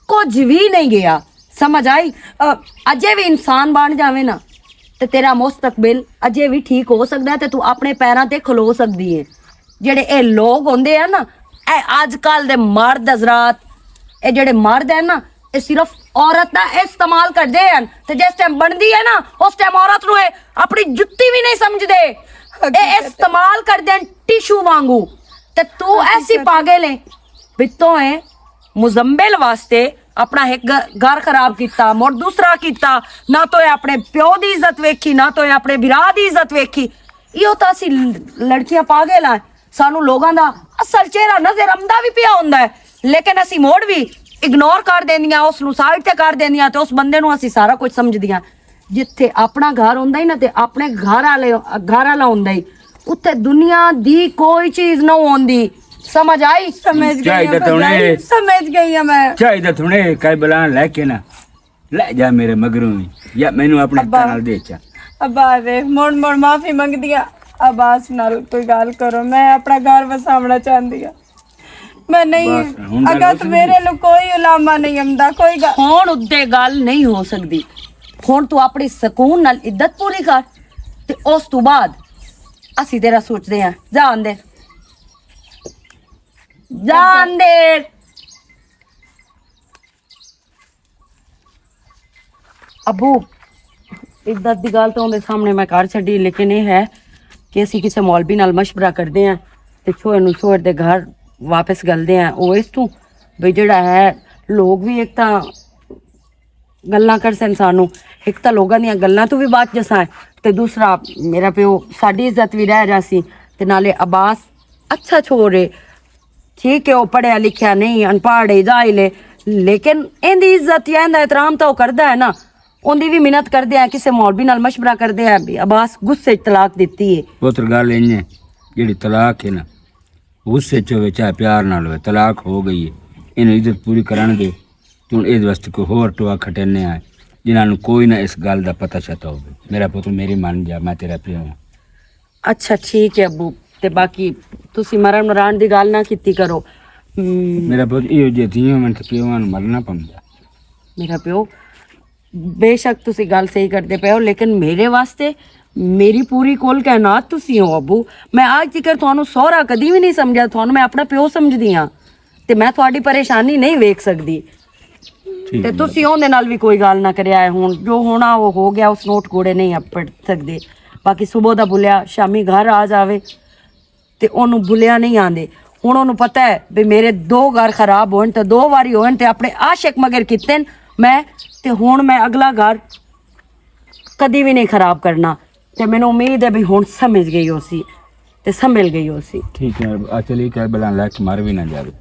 कुछ भी नहीं गया, समझ आई? अजे भी इंसान बन जावे ना ते तेरा मुस्तकबिल अजे भी ठीक हो सकता है, ते तू अपने पैरों ते खलो सकदी है। जेड़े ए लोग होंदे हैं ना, ए आजकल दे मर्द हजरात, ए जेड़े मर्द है ना, ये सिर्फ औरत का इस्तेमाल करते हैं, ते जिस टाइम बनती है ना उस टाइम औरत नु अपनी जुत्ती भी नहीं समझते, ए इस्तेमाल करते हैं टिशू वांगू। ते तू ऐसी पागल है भी तो है मुजम्मिल वास्ते अपना एक घर खराब किया, मुड़ दूसरा किया, ना तो अपने प्यो की इज्जत वेखी, ना तो अपने बिरा की इज्जत वेखी। यो तो असी लड़कियां पागल हैं, सानू लोगों का असल चेहरा नजर आंदा भी पिया हुंदा है, लेकिन असी मोड़ भी इग्नोर कर देंदियां, उसनू साइड ते कर देंदियां, ते उस बंदे नू असी सारा कुछ समझदियां। जिथे अपना घर हुंदा ही ना, ते अपने घर वाला हुंदा ही, उत्थे दुनिया दी कोई चीज ना होंदी। समझ आई? समझ गई है मैं। चाहिए थोड़े कई बलान लेके ना ले जा मेरे मगरों में, या मैनू अपने नाल दे चा। अब्बा वे मोड़ माफी मंग दिया, अब्बास नाल कोई गल करो, मैं अपना घर वसावना चाहती हूँ। मैं नहीं, अगर तो मेरे लो कोई उलामा नहीं आंदा, कोई हुण उद्दे गल नहीं हो सकती। हुण तू अपनी सकून नाल इद्दत पूरी कर, ते उस तो बाद असी तेरा सोचते हैं। जा अंदर, जा अंदर। अबू इद्दत दी गल तो उनके सामने मैं कर छड्डी, लेकिन ये है कि असी किसी मौलवी नाल मशवरा करते हैं ते छोए नू छोड़ दे घर वापस गलदे हैं। वो इस तू भी जड़ा है लोग भी एक तां गल्लां करसन सानू, एक तां लोगां दियां गल्लां तो भी बात जसा है, ते दूसरा मेरा प्यो साडी इज्जत भी रह जासी, ते नाले अब्बास अच्छा छोड़ है, ठीक है वो पढ़िया लिखिया नहीं, अनपढ़ है, जाहिल है, लेकिन इंदी इज्जत या इंदा एहतराम तो करदा है ना, उनदी भी मिन्नत करदे हैं, किसी मौलवी नाल मशवरा करदे हैं भी अब्बास गुस्से च तलाक दित्ती है। वो तो गल इन्ने जेड़ी तलाक है ना, गुस्से च होवे चाहे प्यार नाल होवे, तलाक हो गई है, इन्हें इज्जत पूरी कराने दे। तू इस वास्ते कोई होर टोआ खटने आए जिन्होंने कोई ना इस गल का पता छता हो। मेरा पुत्र मेरी मान जा, मैं तेरा प्यो हूँ। अच्छा ठीक है अबू, ते बाकी तुसी मरण मरान दी गल ना कीती करो। मेरा पुत्र इहो जे थी मैं प्यो मरना पौंदा। मेरा प्यो बेशक तुसी गल सही करते पे हो, लेकिन मेरे वास्ते मेरी पूरी कोल कायनात तुसी हो अबू। मैं आज तक तुहानू सोहरा कदी भी नहीं समझा, तुहानू मैं अपना प्यो समझदी हाँ, ते मैं तुहाडी परेशानी नहीं वेख सकदी, ते तुसी ओहदे नाल भी कोई गल ना करिया है। हुण जो होना वो हो गया, उस नोट कोड़े नहीं अपड़ सकदे। बाकी सुबह दा भुलिया शामी घर आ जावे ते ओनू भुलिया नहीं आंदे। हुण ओनू पता है भी मेरे 2 घर खराब होन ते 2 वारी होन ते अपने आशिक मगर किते मैं, ते हुण मैं अगला घर कदी भी नहीं खराब करना, ते मैनू उम्मीद है भी हुण समझ गई होसी ते संभल गई होसी। ठीक है, चलिए क्या बला लैक मर भी ना जावे।